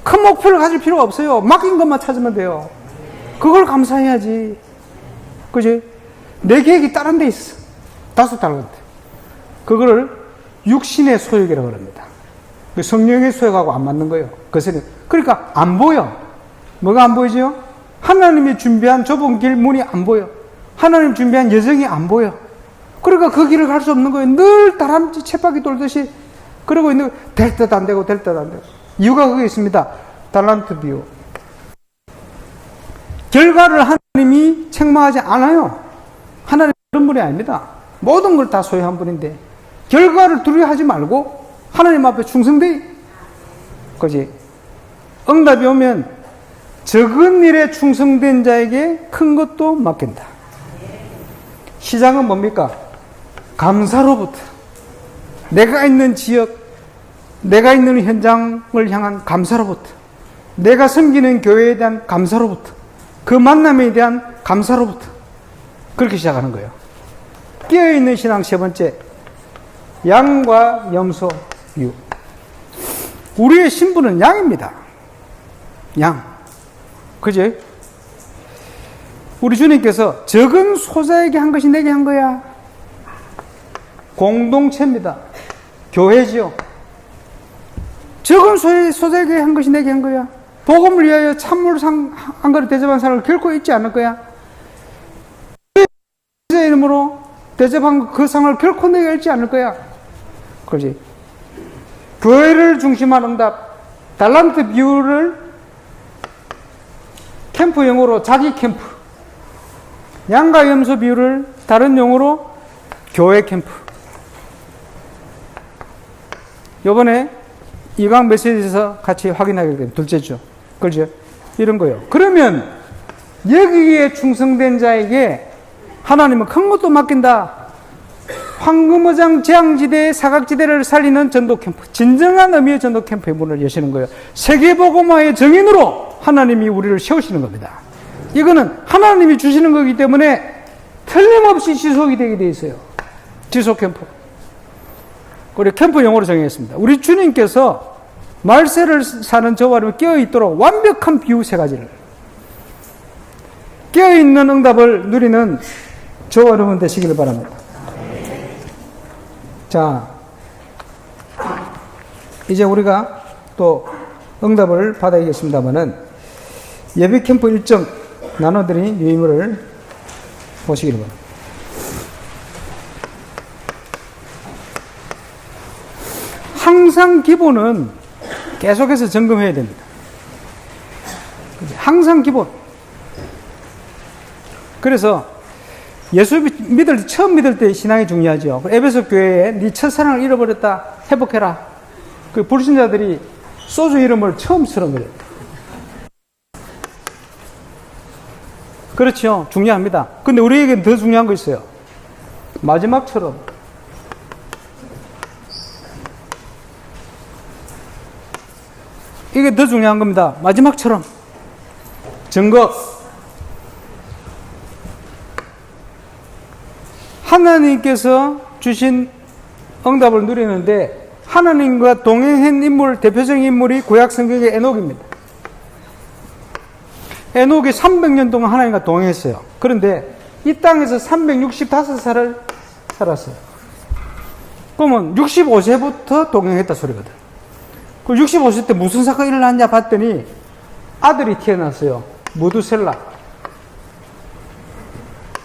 큰 목표를 가질 필요가 없어요. 맡긴 것만 찾으면 돼요. 그걸 감사해야지. 그지? 내 계획이 다른 데 있어. 5달란트. 그거를 육신의 소욕이라고 그럽니다. 성령의 소욕하고 안 맞는 거예요. 그러니까 안 보여. 뭐가 안 보이죠? 하나님이 준비한 좁은 길 문이 안 보여. 하나님 준비한 여정이 안 보여. 그러니까 그 길을 갈 수 없는 거예요. 늘 다람쥐 쳇바퀴 돌듯이 그러고 있는 거예요. 될 듯 안 되고 될 듯 안 되고. 이유가 그게 있습니다. 달란트 비유. 결과를 하나님이 책망하지 않아요. 하나님 그런 분이 아닙니다. 모든 걸 다 소유한 분인데 결과를 두려워하지 말고 하나님 앞에 충성돼. 그지? 응답이 오면 적은 일에 충성된 자에게 큰 것도 맡긴다. 시작은 뭡니까? 감사로부터. 내가 있는 지역, 내가 있는 현장을 향한 감사로부터, 내가 섬기는 교회에 대한 감사로부터, 그 만남에 대한 감사로부터, 그렇게 시작하는 거예요. 깨어있는 신앙 세 번째, 양과 염소 비유. 우리의 신분은 양입니다. 양. 그죠? 우리 주님께서 적은 소자에게 한 것이 내게 한 거야. 공동체입니다. 교회지요. 적은 소자에게 한 것이 내게 한 거야. 복음을 위하여 찬물 한 그릇 대접한 사람을 결코 잊지 않을 거야. 그 이름으로 대접한 그 상을 결코 내게 잊지 않을 거야. 그렇지? 교회를 중심한 응답, 달란트 비유를 캠프 용어로 자기 캠프, 양과 염소 비유를 다른 용어로 교회 캠프. 요번에 이강 메시지에서 같이 확인하게 된 둘째죠. 그렇죠? 이런 거예요. 그러면 여기에 충성된 자에게 하나님은 큰 것도 맡긴다. 황금어장 재앙지대의 사각지대를 살리는 전도 캠프, 진정한 의미의 전도 캠프의 문을 여시는 거예요. 세계복음화의 정인으로 하나님이 우리를 세우시는 겁니다. 이거는 하나님이 주시는 거기 때문에 틀림없이 지속이 되게 돼 있어요. 지속 캠프. 우리 캠프 용어로 정했습니다. 우리 주님께서 말세를 사는 저와 여러분 깨어있도록 완벽한 비유 세 가지를, 깨어있는 응답을 누리는 저와 여러분 되시기를 바랍니다. 자, 이제 우리가 또 응답을 받아야겠습니다만은 예배 캠프 일정 나눠드린 유의물을 보시기를 바랍니다. 항상 기본은 계속해서 점검해야 됩니다. 항상 기본. 그래서 예수 처음 믿을 때 신앙이 중요하죠. 에베소 교회에 네 첫사랑을 잃어버렸다, 회복해라. 그 불신자들이 소주 이름을 처음 쓰는 거예요. 그렇죠. 중요합니다. 근데 우리에게는 더 중요한 거 있어요. 마지막처럼. 이게 더 중요한 겁니다. 마지막처럼. 증거. 하나님께서 주신 응답을 누리는데 하나님과 동행한 인물, 대표적인 인물이 구약 성경의 에녹입니다. 에녹이 300년 동안 하나님과 동행했어요. 그런데 이 땅에서 365살을 살았어요. 그러면 65세부터 동행했다 소리거든. 그 65세 때 무슨 사건이 일어났냐 봤더니 아들이 태어났어요. 무두셀라.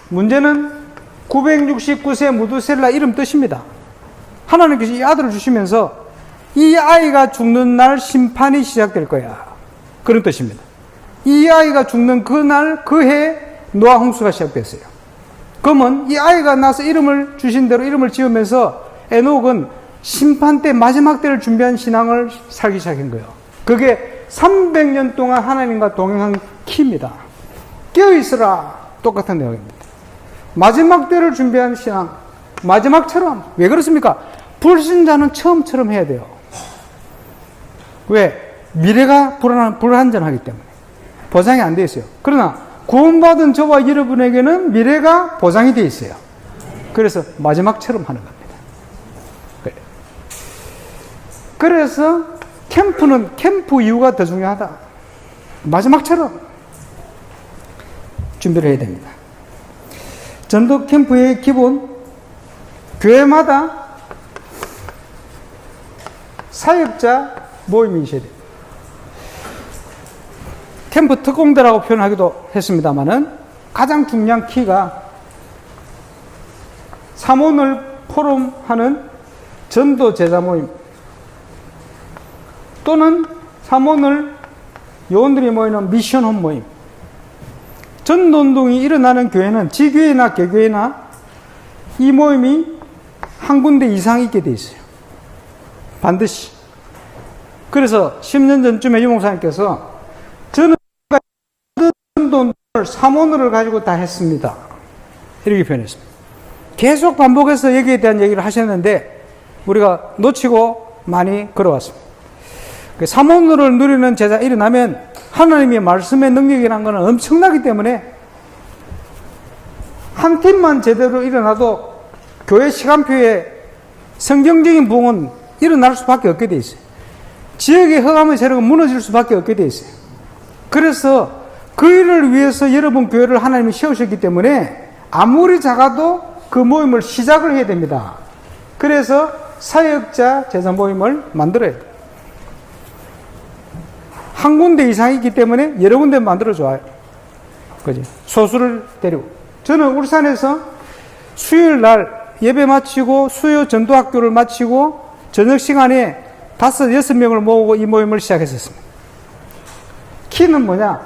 문제는 969세 무두셀라 이름 뜻입니다. 하나님께서 이 아들을 주시면서 이 아이가 죽는 날 심판이 시작될 거야. 그런 뜻입니다. 이 아이가 죽는 그날 그해 노아 홍수가 시작됐어요. 그러면 이 아이가 나서 이름을 주신 대로 이름을 지으면서 에녹은 심판 때 마지막 때를 준비한 신앙을 살기 시작한 거예요. 그게 300년 동안 하나님과 동행한 키입니다. 깨어있으라. 똑같은 내용입니다. 마지막 때를 준비한 신앙. 마지막처럼. 왜 그렇습니까? 불신자는 처음처럼 해야 돼요. 왜? 미래가 불안전하기 때문에. 보장이 안 돼 있어요. 그러나 구원받은 저와 여러분에게는 미래가 보장이 돼 있어요. 그래서 마지막처럼 하는 겁니다. 그래서 캠프는 캠프 이유가 더 중요하다. 마지막처럼 준비를 해야 됩니다. 전도 캠프의 기본, 교회마다 사역자 모임이 있어야 됩니다. 캠프 특공대라고 표현하기도 했습니다만은 가장 중요한 키가 사모늘 포럼하는 전도 제자 모임 또는 사모늘 요원들이 모이는 미션홈 모임. 전도운동이 일어나는 교회는 지교회나 개교회나 이 모임이 한 군데 이상 있게 돼 있어요. 반드시. 그래서 10년 전쯤에 유 목사님께서 저는 전도운동을 사모늘을 가지고 다 했습니다. 이렇게 표현했습니다. 계속 반복해서 여기에 대한 얘기를 하셨는데 우리가 놓치고 많이 걸어왔습니다. 사모노를 누리는 제자 일어나면 하나님의 말씀의 능력이라는 것은 엄청나기 때문에 한 팀만 제대로 일어나도 교회 시간표에 성경적인 부흥은 일어날 수밖에 없게 돼 있어요. 지역의 허감의 세력은 무너질 수밖에 없게 돼 있어요. 그래서 그 일을 위해서 여러분 교회를 하나님이 세우셨기 때문에 아무리 작아도 그 모임을 시작을 해야 됩니다. 그래서 사역자 제자 모임을 만들어야 돼요. 한 군데 이상이 있기 때문에 여러 군데 만들어줘요. 그지? 소수를 데리고. 저는 울산에서 수요일 날 예배 마치고 수요 전도학교를 마치고 저녁 시간에 5, 6명을 모으고 이 모임을 시작했었습니다. 키는 뭐냐?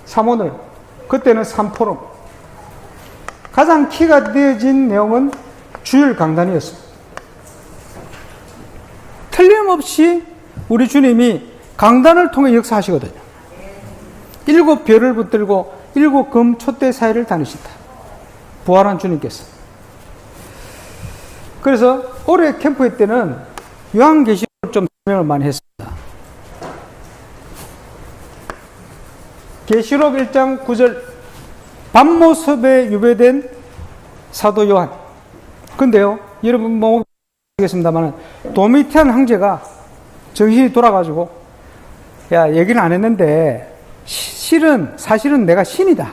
3오늘. 그때는 3포럼. 가장 키가 되어진 내용은 주일 강단이었습니다. 틀림없이 우리 주님이 강단을 통해 역사하시거든요. 7별을 붙들고 7금 촛대 사이를 다니신다. 부활한 주님께서. 그래서 올해 캠프회 때는 요한계시록을 좀 설명을 많이 했습니다. 계시록 1장 9절 밤모습에 유배된 사도 요한. 근데요, 여러분 뭐 모르겠습니다만 도미티안 황제가 정신이 돌아가지고 야, 얘기는 안 했는데 사실은 내가 신이다.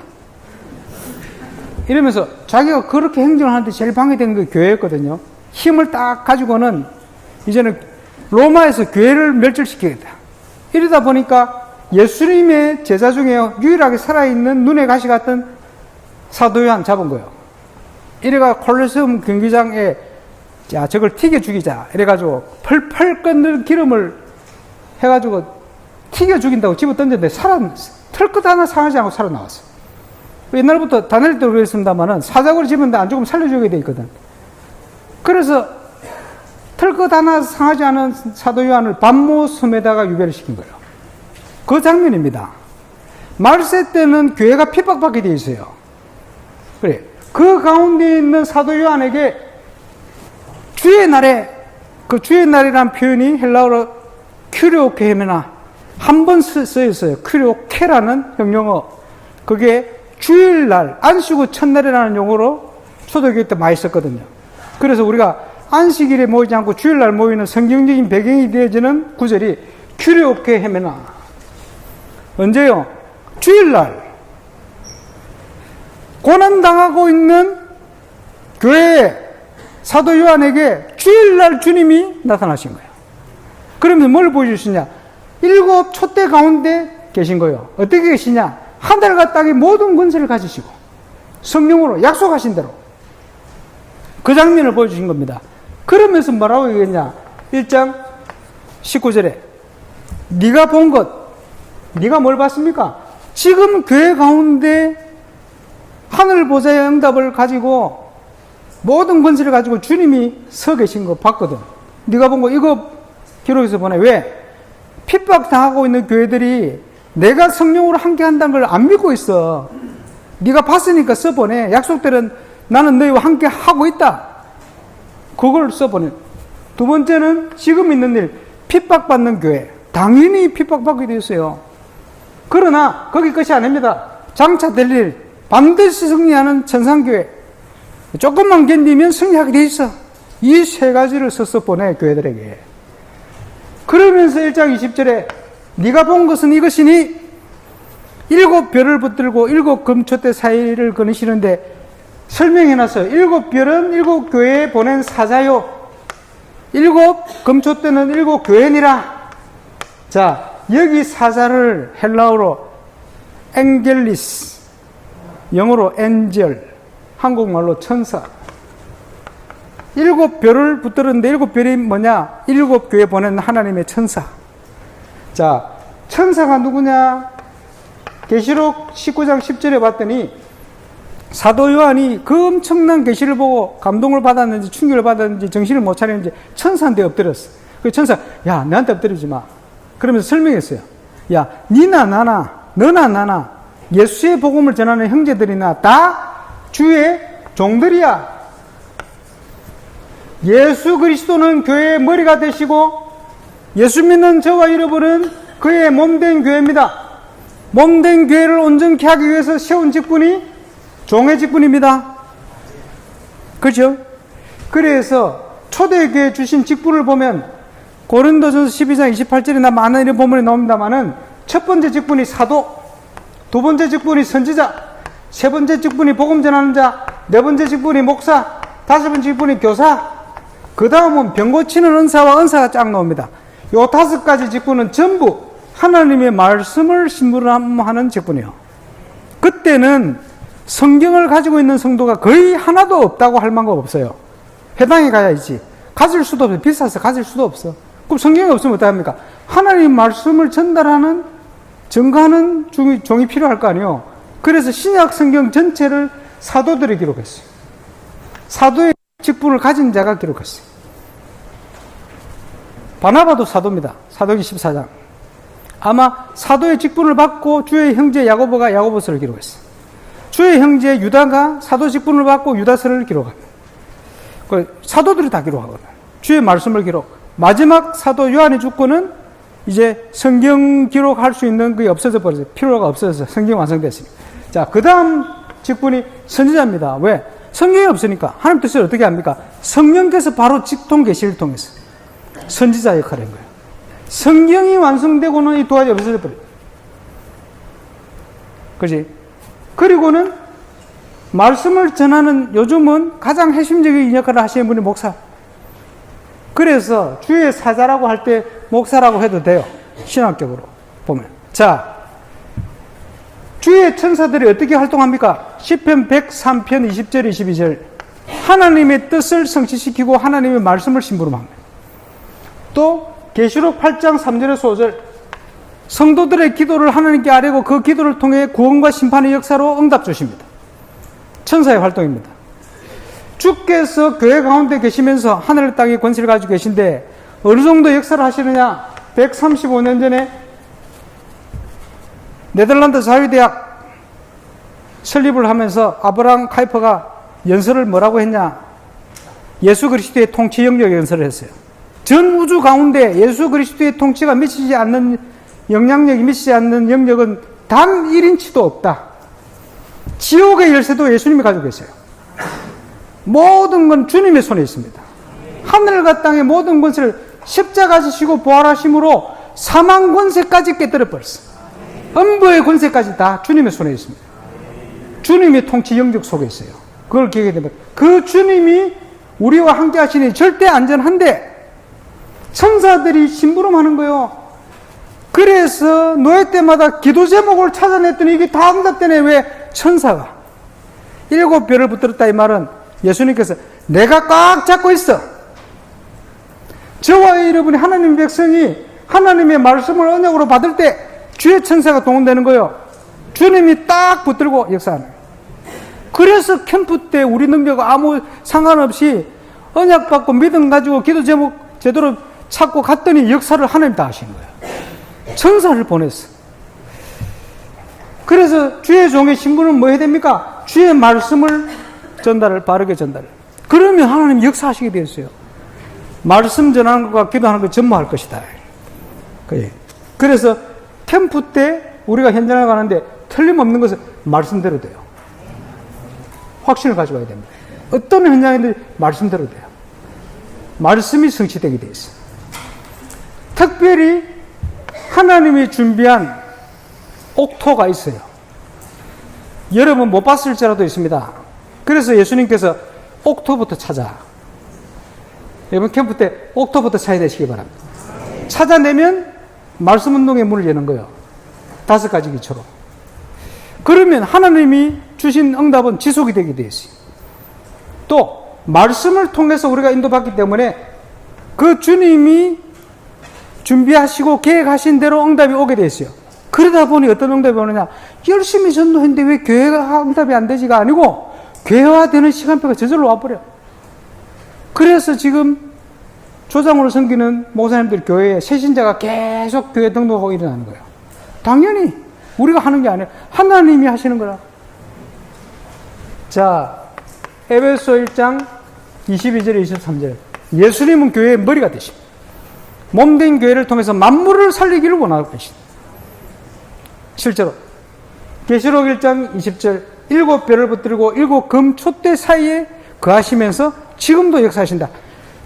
이러면서 자기가 그렇게 행정하는데 제일 방해되는 게 교회였거든요. 힘을 딱 가지고는 이제는 로마에서 교회를 멸절시키겠다. 이러다 보니까 예수님의 제자 중에 유일하게 살아있는 눈에 가시 같은 사도 요한 잡은 거예요. 이래가 콜로세움 경기장에 자, 저걸 튀겨 죽이자. 이래가지고 펄펄 끓는 기름을 해가지고 튀겨 죽인다고 집어 던졌는데 털끝 하나 상하지 않고 살아나왔어요. 옛날부터 다닐 때 그랬습니다만은 사자고를 집었는데 안 죽으면 살려줘야 돼 있거든. 그래서 털끝 하나 상하지 않은 사도 요한을 밤모섬에다가 유배를 시킨 거예요. 그 장면입니다. 말세 때는 교회가 핍박받게 돼 있어요. 그래. 그 가운데 있는 사도 요한에게 주의 날에, 그 주의 날이라는 표현이 헬라어로 큐리오케헤메나 한 번 쓰여 있어요. 큐리오케라는 형용어. 그게 주일날, 안식 후 첫날이라는 용어로 초대교회 때 많이 썼거든요. 그래서 우리가 안식일에 모이지 않고 주일날 모이는 성경적인 배경이 되어지는 구절이 큐리오케헤메나. 언제요? 주일날. 고난당하고 있는 교회에 사도 요한에게 주일날 주님이 나타나신 거예요. 그러면서 뭘 보여주시냐? 7 촛대 가운데 계신 거예요. 어떻게 계시냐? 하늘과 땅의 모든 권세를 가지시고 성령으로 약속하신 대로 그 장면을 보여주신 겁니다. 그러면서 뭐라고 얘기했냐? 1장 19절에 네가 본 것, 네가 뭘 봤습니까? 지금 교회 가운데 하늘 보좌의 응답을 가지고 모든 권세를 가지고 주님이 서 계신 거 봤거든. 네가 본 거 이거 기록에서 보내. 왜? 핍박당하고 있는 교회들이 내가 성령으로 함께 한다는 걸 안 믿고 있어. 네가 봤으니까 써보내. 약속대로 나는 너희와 함께 하고 있다. 그걸 써보내. 두 번째는 지금 있는 일, 핍박받는 교회. 당연히 핍박받게 되었어요. 그러나 거기 끝이 아닙니다. 장차 될 일, 반드시 승리하는 천상교회. 조금만 견디면 승리하게 돼 있어. 이 세 가지를 써서 보내, 교회들에게. 그러면서 1장 20절에 네가 본 것은 이것이니 7별을 붙들고 7금촛대 사이를 거느시는데 설명해놨어요. 7별은 7교회에 보낸 사자요. 7금촛대는 7교회니라. 자, 여기 사자를 헬라어로 엔겔리스, 영어로 엔젤, 한국말로 천사. 7별을 붙들었는데 7별이 뭐냐? 7교회 보낸 하나님의 천사. 자, 천사가 누구냐? 계시록 19장 10절에 봤더니 사도 요한이 그 엄청난 계시를 보고 감동을 받았는지 충격을 받았는지 정신을 못 차렸는지 천사한테 엎드렸어. 그 천사, 야, 내한테 엎드리지 마. 그러면서 설명했어요. 야, 니나 나나, 너나 나나, 예수의 복음을 전하는 형제들이나 다 주의 종들이야. 예수 그리스도는 교회의 머리가 되시고 예수 믿는 저와 여러분은 그의 몸된 교회입니다. 몸된 교회를 온전케 하기 위해서 세운 직분이 종의 직분입니다. 그렇죠? 그래서 초대교회에 주신 직분을 보면 고린도전서 12장 28절이나 많은 이런 본문이 나옵니다만은 첫 번째 직분이 사도, 두 번째 직분이 선지자, 세 번째 직분이 복음 전하는 자, 네 번째 직분이 목사, 다섯 번째 직분이 교사, 그 다음은 병 고치는 은사와 은사가 쫙 나옵니다. 요 다섯 가지 직분은 전부 하나님의 말씀을 심부름하는 직분이에요. 그때는 성경을 가지고 있는 성도가 거의 하나도 없다고 할 만큼 없어요. 회당에 가야지. 가질 수도 없어요. 비싸서 가질 수도 없어. 그럼 성경이 없으면 어떡합니까? 하나님 말씀을 전달하는, 증거하는 종이 필요할 거 아니에요. 그래서 신약 성경 전체를 사도들이 기록했어요. 사도의 직분을 가진 자가 기록했어요. 바나바도 사도입니다. 사도기 14장. 아마 사도의 직분을 받고 주의 형제 야고보가 야고보서를 기록했어요. 주의 형제 유다가 사도 직분을 받고 유다서를 기록합니다. 사도들이 다 기록하거든요. 주의 말씀을 기록. 마지막 사도 요한이 죽고는 이제 성경 기록할 수 있는 그게 없어져 버렸어요. 필요가 없어져서 성경 완성됐습니다. 자, 그 다음 직분이 선지자입니다. 왜? 성경이 없으니까. 하나님 뜻을 어떻게 합니까? 성령께서 바로 직통 계시를 통해서 선지자 역할을 한 거예요. 성경이 완성되고는 이 두 가지 없어져 버려요. 그렇지? 그리고는 말씀을 전하는, 요즘은 가장 핵심적인 역할을 하시는 분이 목사. 그래서 주의 사자라고 할 때 목사라고 해도 돼요. 신학적으로 보면. 자, 주의 천사들이 어떻게 활동합니까? 시편 103편 20절 22절. 하나님의 뜻을 성취시키고 하나님의 말씀을 심부름합니다. 또 계시록 8장 3절에서 5절. 성도들의 기도를 하나님께 아뢰고 그 기도를 통해 구원과 심판의 역사로 응답 주십니다. 천사의 활동입니다. 주께서 교회 가운데 계시면서 하늘 땅의 권세를 가지고 계신데 어느 정도 역사를 하시느냐? 135년 전에 네덜란드 자유대학 설립을 하면서 아브라함 카이퍼가 연설을 뭐라고 했냐? 예수 그리스도의 통치 영역 연설을 했어요. 전 우주 가운데 예수 그리스도의 통치가 미치지 않는, 영향력이 미치지 않는 영역은 단 1인치도 없다. 지옥의 열쇠도 예수님이 가지고 계세요. 모든 건 주님의 손에 있습니다. 하늘과 땅의 모든 권세를 십자가 지시고 부활하심으로 사망 권세까지 깨뜨려 버렸어요. 음부의 권세까지 다 주님의 손에 있습니다. 주님의 통치 영역 속에 있어요. 그걸 기억해야 됩니다. 그 주님이 우리와 함께 하시니 절대 안전한데 천사들이 심부름하는 거예요. 그래서 노예 때마다 기도 제목을 찾아냈더니 이게 다 응답되네. 왜? 천사가 7별을 붙들었다 이 말은 예수님께서 내가 꽉 잡고 있어. 저와 여러분이 하나님의 백성이 하나님의 말씀을 언약으로 받을 때 주의 천사가 동원되는 거예요. 주님이 딱 붙들고 역사하는. 그래서 캠프 때 우리 능력 아무 상관없이 언약 받고 믿음 가지고 기도 제목 제대로 찾고 갔더니 역사를 하나님 다 하신 거예요. 천사를 보냈어. 그래서 주의 종의 신분은 뭐 해야 됩니까? 주의 말씀을 바르게 전달을. 그러면 하나님 역사하시게 되었어요. 말씀 전하는 것과 기도하는 것 전무할 것이다. 그래서 캠프 때 우리가 현장을 가는데 틀림없는 것은 말씀대로 돼요. 확신을 가져가야 됩니다. 어떤 현장인데 말씀대로 돼요. 말씀이 성취되게 되어 있어요. 특별히 하나님이 준비한 옥토가 있어요. 여러분 못 봤을지라도 있습니다. 그래서 예수님께서 옥토부터 찾아. 여러분 캠프 때 옥토부터 찾아야 되시기 바랍니다. 찾아내면 말씀 운동의 문을 여는 거예요. 5가지 기초로. 그러면 하나님이 주신 응답은 지속이 되게 되어 있어요. 또 말씀을 통해서 우리가 인도받기 때문에 그 주님이 준비하시고 계획하신 대로 응답이 오게 되어 있어요. 그러다 보니 어떤 응답이 오느냐? 열심히 전도했는데 왜 교회가 응답이 안 되지가 아니고 교회화되는 시간표가 저절로 와버려. 그래서 지금 조장으로 섬기는 목사님들 교회에 새신자가 계속 교회 등록하고 일어나는 거예요. 당연히 우리가 하는 게 아니에요. 하나님이 하시는 거라. 자, 에베소 1장 22절 23절 예수님은 교회의 머리가 되십니다. 몸된 교회를 통해서 만물을 살리기를 원하고 계십니다. 실제로 계시록 1장 20절 7별을 붙들고 7금 촛대 사이에 거하시면서 지금도 역사하신다.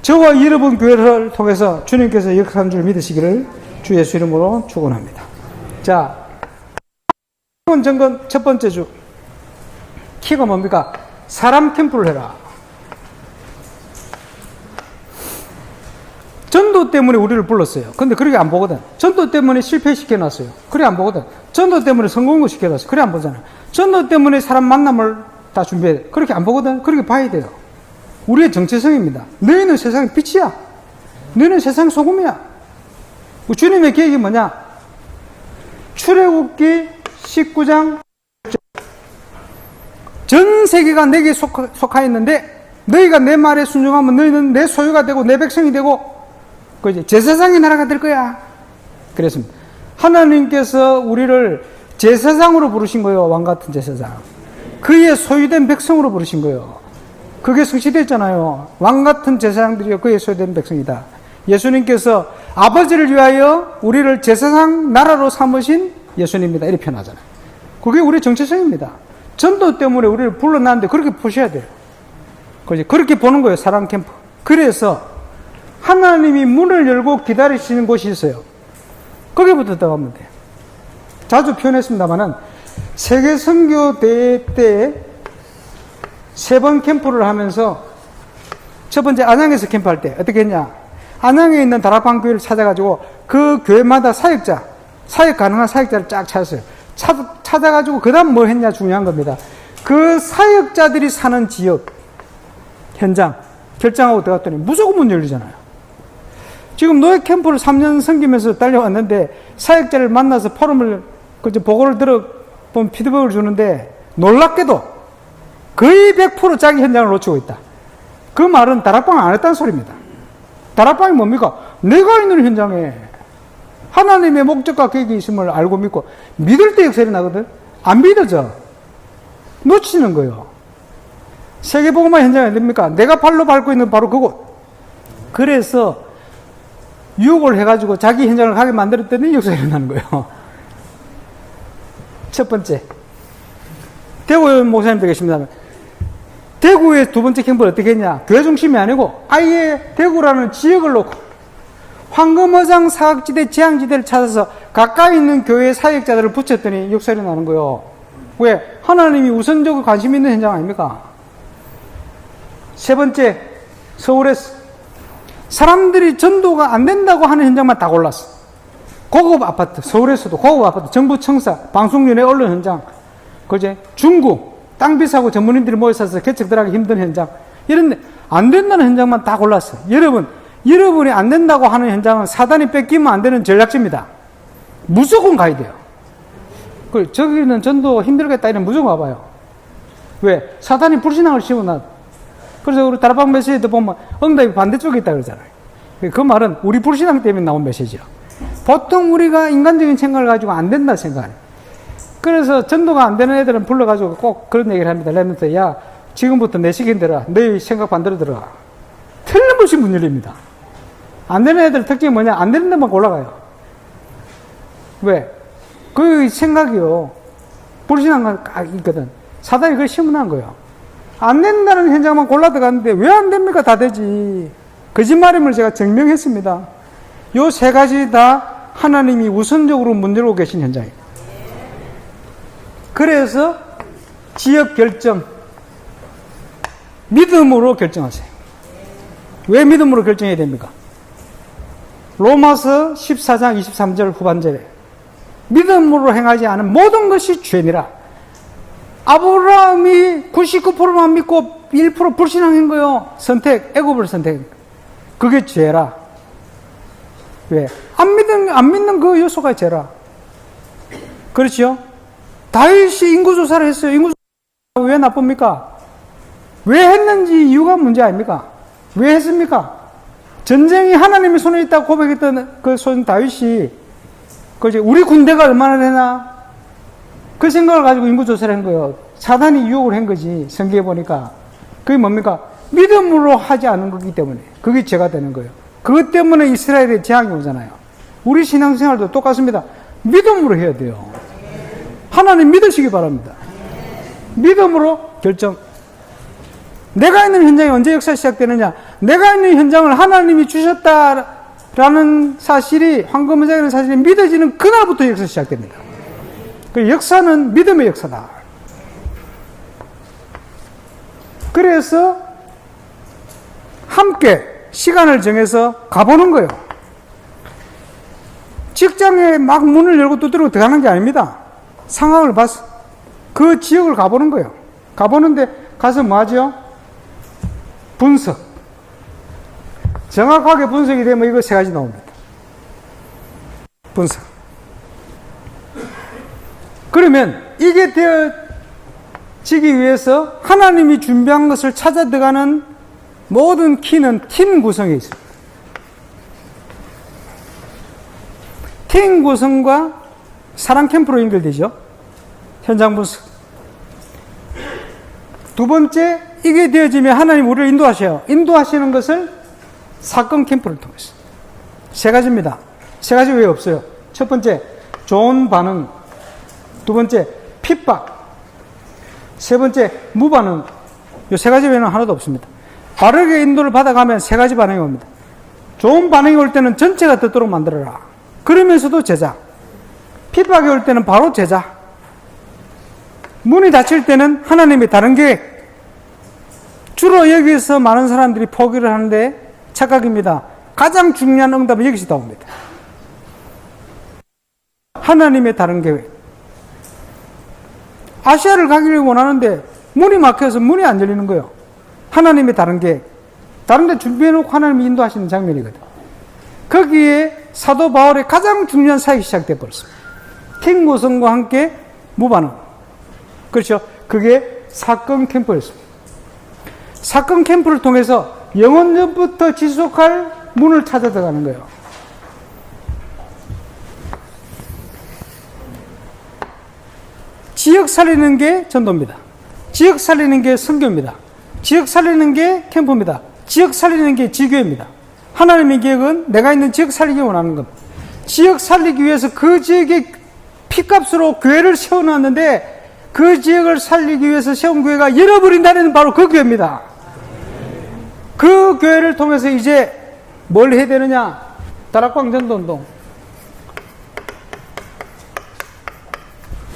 저와 여러분 교회를 통해서 주님께서 역사하는 줄 믿으시기를 주 예수 이름으로 축원합니다. 자, 정건 첫 번째 주 키가 뭡니까? 사람 캠프를 해라. 전도 때문에 우리를 불렀어요. 근데 그렇게 안 보거든. 전도 때문에 실패시켜놨어요. 그래 안 보거든. 전도 때문에 성공을 시켜놨어요. 그래 안 보잖아. 전도 때문에 사람 만남을 다 준비해야 돼. 그렇게 안 보거든. 그렇게 봐야 돼요. 우리의 정체성입니다. 너희는 세상의 빛이야. 너희는 세상의 소금이야. 주님의 계획이 뭐냐? 출애굽기 19장 전 세계가 내게 속하였는데 너희가 내 말에 순종하면 너희는 내 소유가 되고 내 백성이 되고 그 제사장의 나라가 될 거야. 그랬습니다. 하나님께서 우리를 제사장으로 부르신 거예요. 왕같은 제사장. 그의 소유된 백성으로 부르신 거예요. 그게 성취됐잖아요. 왕같은 제사장들이 그의 소유된 백성이다. 예수님께서 아버지를 위하여 우리를 제사장 나라로 삼으신 예수님입니다. 이렇게 표현하잖아요. 그게 우리의 정체성입니다. 전도 때문에 우리를 불러놨는데 그렇게 보셔야 돼요. 그렇게 보는 거예요. 사랑 캠프. 그래서 하나님이 문을 열고 기다리시는 곳이 있어요. 거기부터 들어가면 돼요. 자주 표현했습니다만은 세계 선교 대회 때 3번 캠프를 하면서 첫 번째 안양에서 캠프할 때 어떻게 했냐? 안양에 있는 다락방 교회를 찾아가지고 그 교회마다 사역 가능한 사역자를 쫙 찾았어요. 찾아가지고 그 다음 뭐 했냐 중요한 겁니다. 그 사역자들이 사는 지역 현장 결정하고 들어갔더니 무조건 문 열리잖아요. 지금 노예 캠프를 3년 섬기면서 달려왔는데 사역자를 만나서 포럼을 보고를 들어본 피드백을 주는데 놀랍게도 거의 100% 자기 현장을 놓치고 있다. 그 말은 다락방 안 했다는 소리입니다. 다락방이 뭡니까? 내가 있는 현장에 하나님의 목적과 계획이 있음을 알고 믿고 믿을 때 역설이 나거든. 안 믿어져. 놓치는 거예요. 세계복음화 현장이 안 됩니까? 내가 발로 밟고 있는 바로 그곳. 그래서 유혹을 해가지고 자기 현장을 가게 만들었더니 역사가 일어나는 거예요. 첫 번째, 대구 목사님도 계십니다. 대구의 두 번째 캠프를 어떻게 했냐? 교회 중심이 아니고 아예 대구라는 지역을 놓고 황금어장 사각지대 지향지대를 찾아서 가까이 있는 교회 사역자들을 붙였더니 역사가 일어나는 거예요. 왜? 하나님이 우선적으로 관심 있는 현장 아닙니까? 세 번째, 서울에서 사람들이 전도가 안 된다고 하는 현장만 다 골랐어. 고급 아파트, 서울에서도 고급 아파트, 정부 청사, 방송연예 언론 현장, 그제 중구, 땅 비싸고 전문인들이 모여서 개척 들어가기 힘든 현장, 이런 안 된다는 현장만 다 골랐어. 여러분이 안 된다고 하는 현장은 사단이 뺏기면 안 되는 전략지입니다. 무조건 가야 돼요. 저기는 전도 힘들겠다 이러면 무조건 와봐요. 왜? 사단이 불신앙을 심어놔. 그래서 우리 다락방 메시지도 보면 응답이 반대쪽에 있다 그러잖아요. 그 말은 우리 불신앙 때문에 나온 메시지요. 보통 우리가 인간적인 생각을 가지고 안 된다 생각해요. 그래서 전도가 안 되는 애들은 불러가지고 꼭 그런 얘기를 합니다. 그러면서 야, 지금부터 내 시간 들어. 너희 생각 반대로 들어가. 틀림없이 문 열립니다. 안 되는 애들 특징이 뭐냐? 안 되는 데만 올라가요. 왜? 그 생각이요. 불신앙가 있거든. 사단이 그걸 심어놓은 거예요. 안 된다는 현장만 골라 들어갔는데 왜 안 됩니까? 다 되지. 거짓말임을 제가 증명했습니다. 요 세 가지 다 하나님이 우선적으로 문 열고 계신 현장이에요. 그래서 지역 결정, 믿음으로 결정하세요. 왜 믿음으로 결정해야 됩니까? 로마서 14장 23절 후반절에 믿음으로 행하지 않은 모든 것이 죄니라. 아브라함이 99%만 믿고 1% 불신앙인 거예요. 애굽을 선택. 그게 죄라. 왜? 안 믿는 그 요소가 죄라. 그렇죠? 다윗이 인구조사를 했어요. 인구조사 왜 나쁩니까? 왜 했는지 이유가 문제 아닙니까? 왜 했습니까? 전쟁이 하나님의 손에 있다고 고백했던 그 손 다윗이 우리 군대가 얼마나 되나? 그 생각을 가지고 인구조사를 한 거예요. 사단이 유혹을 한 거지. 성경에 보니까. 그게 뭡니까? 믿음으로 하지 않은 거기 때문에 그게 죄가 되는 거예요. 그것 때문에 이스라엘에 재앙이 오잖아요. 우리 신앙생활도 똑같습니다. 믿음으로 해야 돼요. 하나님 믿으시기 바랍니다. 믿음으로 결정. 내가 있는 현장이 언제 역사 시작되느냐? 내가 있는 현장을 하나님이 주셨다라는 사실이, 황금의장이라는 사실이 믿어지는 그날부터 역사 시작됩니다. 그 역사는 믿음의 역사다. 그래서 함께 시간을 정해서 가보는 거예요. 직장에 막 문을 열고 두드리고 들어가는 게 아닙니다. 상황을 봐서 그 지역을 가보는 거예요. 가보는데 가서 뭐 하죠? 분석. 정확하게 분석이 되면 이거 세 가지 나옵니다. 분석. 그러면 이게 되어지기 위해서 하나님이 준비한 것을 찾아 들어가는 모든 키는 팀 구성에 있습니다. 팀 구성과 사랑 캠프로 연결되죠. 현장 분석. 두 번째, 이게 되어지면 하나님 우리를 인도하셔요. 인도하시는 것을 사건 캠프를 통해서. 세 가지입니다. 세 가지 외에 없어요. 첫 번째, 좋은 반응. 두 번째, 핍박. 세 번째, 무반응. 이 세 가지 외에는 하나도 없습니다. 바르게 인도를 받아가면 세 가지 반응이 옵니다. 좋은 반응이 올 때는 전체가 듣도록 만들어라. 그러면서도 제자. 핍박이 올 때는 바로 제자. 문이 닫힐 때는 하나님의 다른 계획. 주로 여기서 많은 사람들이 포기를 하는데 착각입니다. 가장 중요한 응답은 여기서 나옵니다. 하나님의 다른 계획. 아시아를 가기를 원하는데 문이 막혀서 문이 안 열리는 거예요. 하나님의 다른 계획. 다른 데 준비해놓고 하나님이 인도하시는 장면이거든. 거기에 사도 바울의 가장 중요한 사역이 시작되어 버렸습니다. 팀 구성과 함께 무반응. 그렇죠. 그게 사건 캠프였습니다. 사건 캠프를 통해서 영원전부터 지속할 문을 찾아 들어가는 거예요. 지역 살리는 게 전도입니다. 지역 살리는 게 선교입니다. 지역 살리는 게 캠프입니다. 지역 살리는 게 지교입니다. 하나님의 계획은 내가 있는 지역 살리기 원하는 겁니다. 지역 살리기 위해서 그 지역에 피값으로 교회를 세워놨는데 그 지역을 살리기 위해서 세운 교회가 잃어버린다는 바로 그 교회입니다. 그 교회를 통해서 이제 뭘 해야 되느냐? 다락방 전도운동.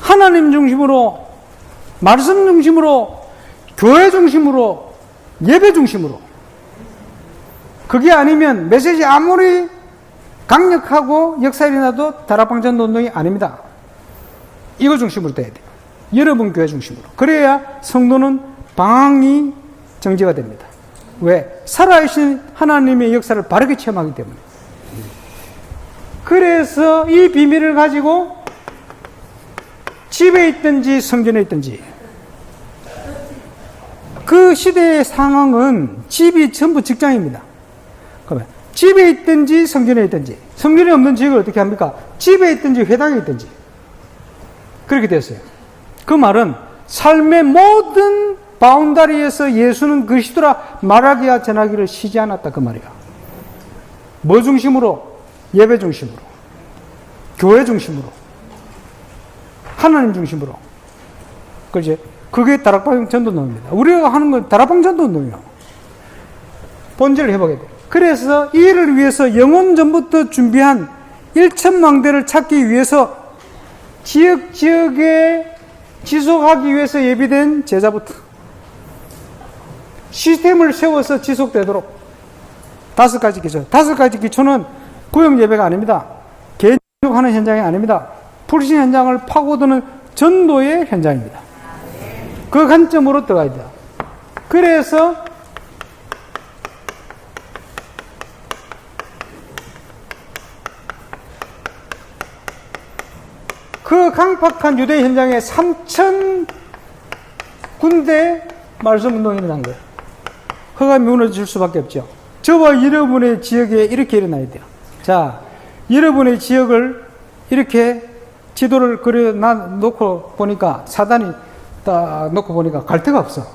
하나님 중심으로, 말씀 중심으로, 교회 중심으로, 예배 중심으로. 그게 아니면 메시지 아무리 강력하고 역사일이 나도 다락방 전도운동이 아닙니다. 이거 중심으로 돼야 돼요. 여러분 교회 중심으로. 그래야 성도는 방황이 정지가 됩니다. 왜? 살아계신 하나님의 역사를 바르게 체험하기 때문에. 그래서 이 비밀을 가지고 집에 있든지 성전에 있든지 그 시대의 상황은 집이 전부 직장입니다. 그러면 집에 있든지 성전에 있든지, 성전에 없는 지역을 어떻게 합니까? 집에 있든지 회당에 있든지 그렇게 됐어요. 그 말은 삶의 모든 바운다리에서 예수는 그리스도라 말하기와 전하기를 쉬지 않았다 그 말이야. 뭐 중심으로? 예배 중심으로, 교회 중심으로, 하나님 중심으로. 그렇지? 그게 다락방 전도운동입니다. 우리가 하는 건 다락방 전도운동이에요. 본질을 회복해야 돼요. 그래서 이 일을 위해서 영원 전부터 준비한 1천망대를 찾기 위해서 지역에 지속하기 위해서 예비된 제자부터 시스템을 세워서 지속되도록 5가지 기초. 5가지 기초는 구역 예배가 아닙니다. 개인적으로 하는 현장이 아닙니다. 불신 현장을 파고드는 전도의 현장입니다. 그 관점으로 들어가야 돼요. 그래서 그 강팍한 유대 현장에 3,000 군데 말씀 운동이 일어난 거예요. 허감이 무너질 수밖에 없죠. 저와 여러분의 지역에 이렇게 일어나야 돼요. 자, 여러분의 지역을 이렇게 지도를 그려 놓고 보니까, 사단이 딱 놓고 보니까 갈 데가 없어.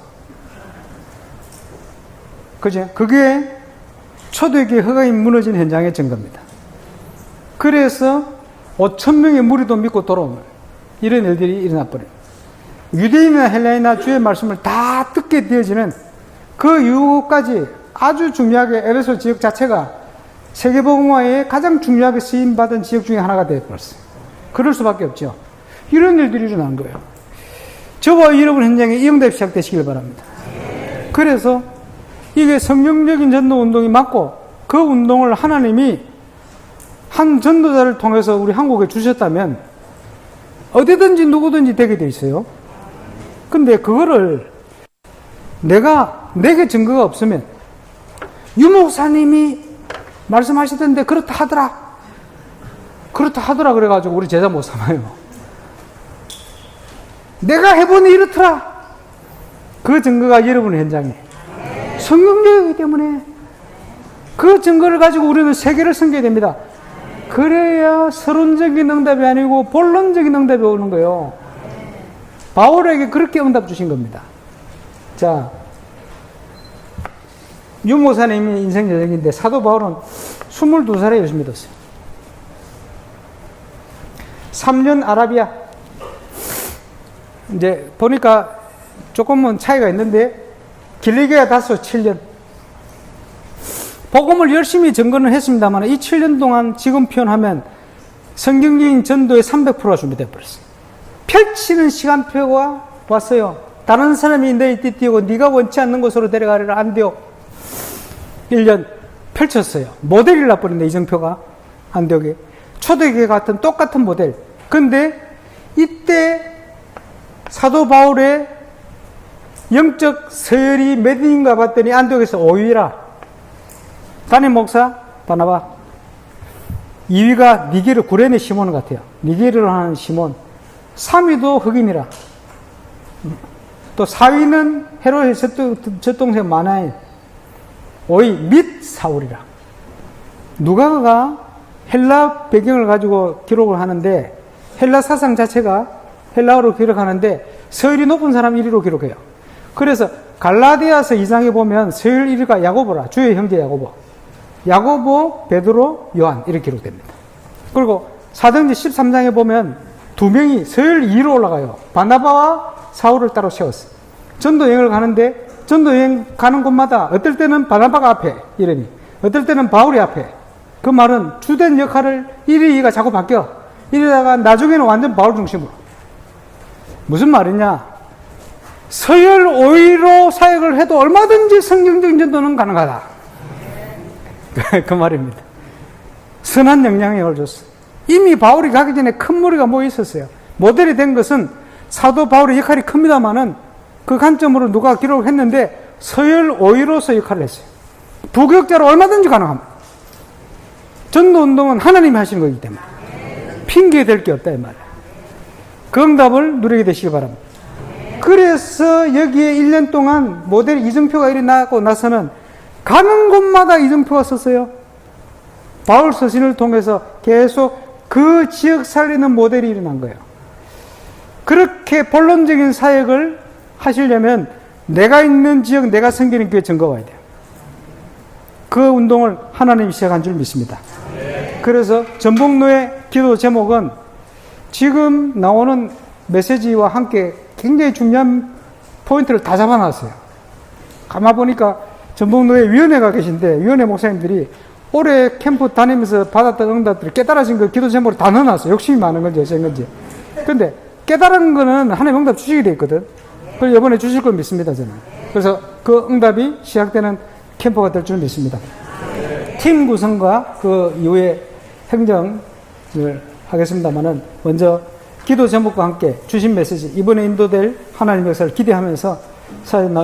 그죠? 그게 초대교회 허가이 무너진 현장의 증거입니다. 그래서 5,000명의 무리도 믿고 돌아오는 이런 일들이 일어나 버려요. 유대인이나 헬라인이나 주의 말씀을 다 듣게 되어지는 그 이후까지 아주 중요하게 에베소 지역 자체가 세계복음화에 가장 중요하게 쓰임받은 지역 중에 하나가 되어버렸어요. 그럴 수밖에 없죠. 이런 일들이 일어나는 거예요. 저와 여러분 현장에 이응답이 시작되시길 바랍니다. 그래서 이게 성경적인 전도 운동이 맞고 그 운동을 하나님이 한 전도자를 통해서 우리 한국에 주셨다면 어디든지 누구든지 되게 돼 있어요. 근데 그거를 내게 증거가 없으면 유 목사님이 말씀하시던데 그렇다 하더라 그래가지고 우리 제자 못 삼아요. 내가 해보니 이렇더라. 그 증거가 여러분의 현장에 성경적이기 때문에 그 증거를 가지고 우리는 세계를 섬겨야 됩니다. 그래야 서론적인 응답이 아니고 본론적인 응답이 오는 거예요. 바울에게 그렇게 응답 주신 겁니다. 자, 유 목사님이 인생 여정인데 사도 바울은 22살에 예수 믿었어요. 3년 아라비아. 이제 보니까 조금은 차이가 있는데 길리기아 다소 7년. 복음을 열심히 증거는 했습니다만 이 7년 동안 지금 표현하면 성경적인 전도의 300%가 준비되어 버렸어요. 펼치는 시간표가 왔어요. 다른 사람이 내 뒤 띄우고 네가 원치 않는 곳으로 데려가리라 안 돼요. 1년 펼쳤어요. 모델이 나버린다. 이정표가 안 되게. 초대교회 같은 똑같은 모델. 근데 이때 사도 바울의 영적 서열이 몇 인가 봤더니 안디옥에서 5위라. 담임 목사 바나바. 2위가 니게르 구레네 시몬 같아요. 니게르를 하는 시몬. 3위도 흑인이라. 또 4위는 헤롯의 젖동생 마나엘. 5위 및 사울이라. 누가가 헬라 배경을 가지고 기록을 하는데 헬라 사상 자체가 헬라어로 기록하는데 서열이 높은 사람 1위로 기록해요. 그래서 갈라디아서 2장에 보면 서열 1위가 야고보라. 주의 형제 야고보. 야고보, 베드로, 요한 이렇게 기록됩니다. 그리고 사도행전 13장에 보면 두 명이 서열 2위로 올라가요. 바나바와 사울을 따로 세웠어요. 전도 여행을 가는데 전도 여행 가는 곳마다 어떨 때는 바나바가 앞에 이름이, 어떨 때는 바울이 앞에. 그 말은 주된 역할을 1위, 2위가 자꾸 바뀌어. 이러다가 나중에는 완전 바울 중심으로. 무슨 말이냐? 서열 5위로 사역을 해도 얼마든지 성경적인 전도는 가능하다. 그 말입니다. 선한 영향력을 줬어. 이미 바울이 가기 전에 큰 무리가 모여 있었어요. 모델이 된 것은 사도 바울의 역할이 큽니다만은 그 관점으로 누가 기록을 했는데 서열 5위로서 역할을 했어요. 부교역자로 얼마든지 가능합니다. 전도운동은 하나님이 하시는 거기 때문에 핑계 댈 게 없다 이 말이에요. 그 응답을 누리게 되시기 바랍니다. 그래서 여기에 1년 동안 모델 이정표가 일어나고 나서는 가는 곳마다 이정표가 썼어요. 바울 서신을 통해서 계속 그 지역 살리는 모델이 일어난 거예요. 그렇게 본론적인 사역을 하시려면 내가 있는 지역, 내가 섬기는 교회 증거가 와야 돼요. 그 운동을 하나님이 시작한 줄 믿습니다. 그래서 전북로의 기도 제목은 지금 나오는 메시지와 함께 굉장히 중요한 포인트를 다 잡아놨어요. 가만 보니까 전북로에 위원회가 계신데 위원회 목사님들이 올해 캠프 다니면서 받았던 응답들이 깨달아진 그 기도 제목을 다 넣어놨어요. 욕심이 많은 건지 어쩐 건지. 근데 깨달은 거는 하나님 응답 주시게 돼 있거든. 그걸 이번에 주실 걸 믿습니다, 저는. 그래서 그 응답이 시작되는 캠프가 될 줄 믿습니다. 팀 구성과 그 이후에 행정을 하겠습니다만은 먼저 기도 제목과 함께 주신 메시지, 이번에 인도될 하나님의 역사를 기대하면서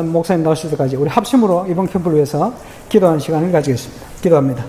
목사님 나오실 때까지 우리 합심으로 이번 캠프를 위해서 기도하는 시간을 가지겠습니다. 기도합니다.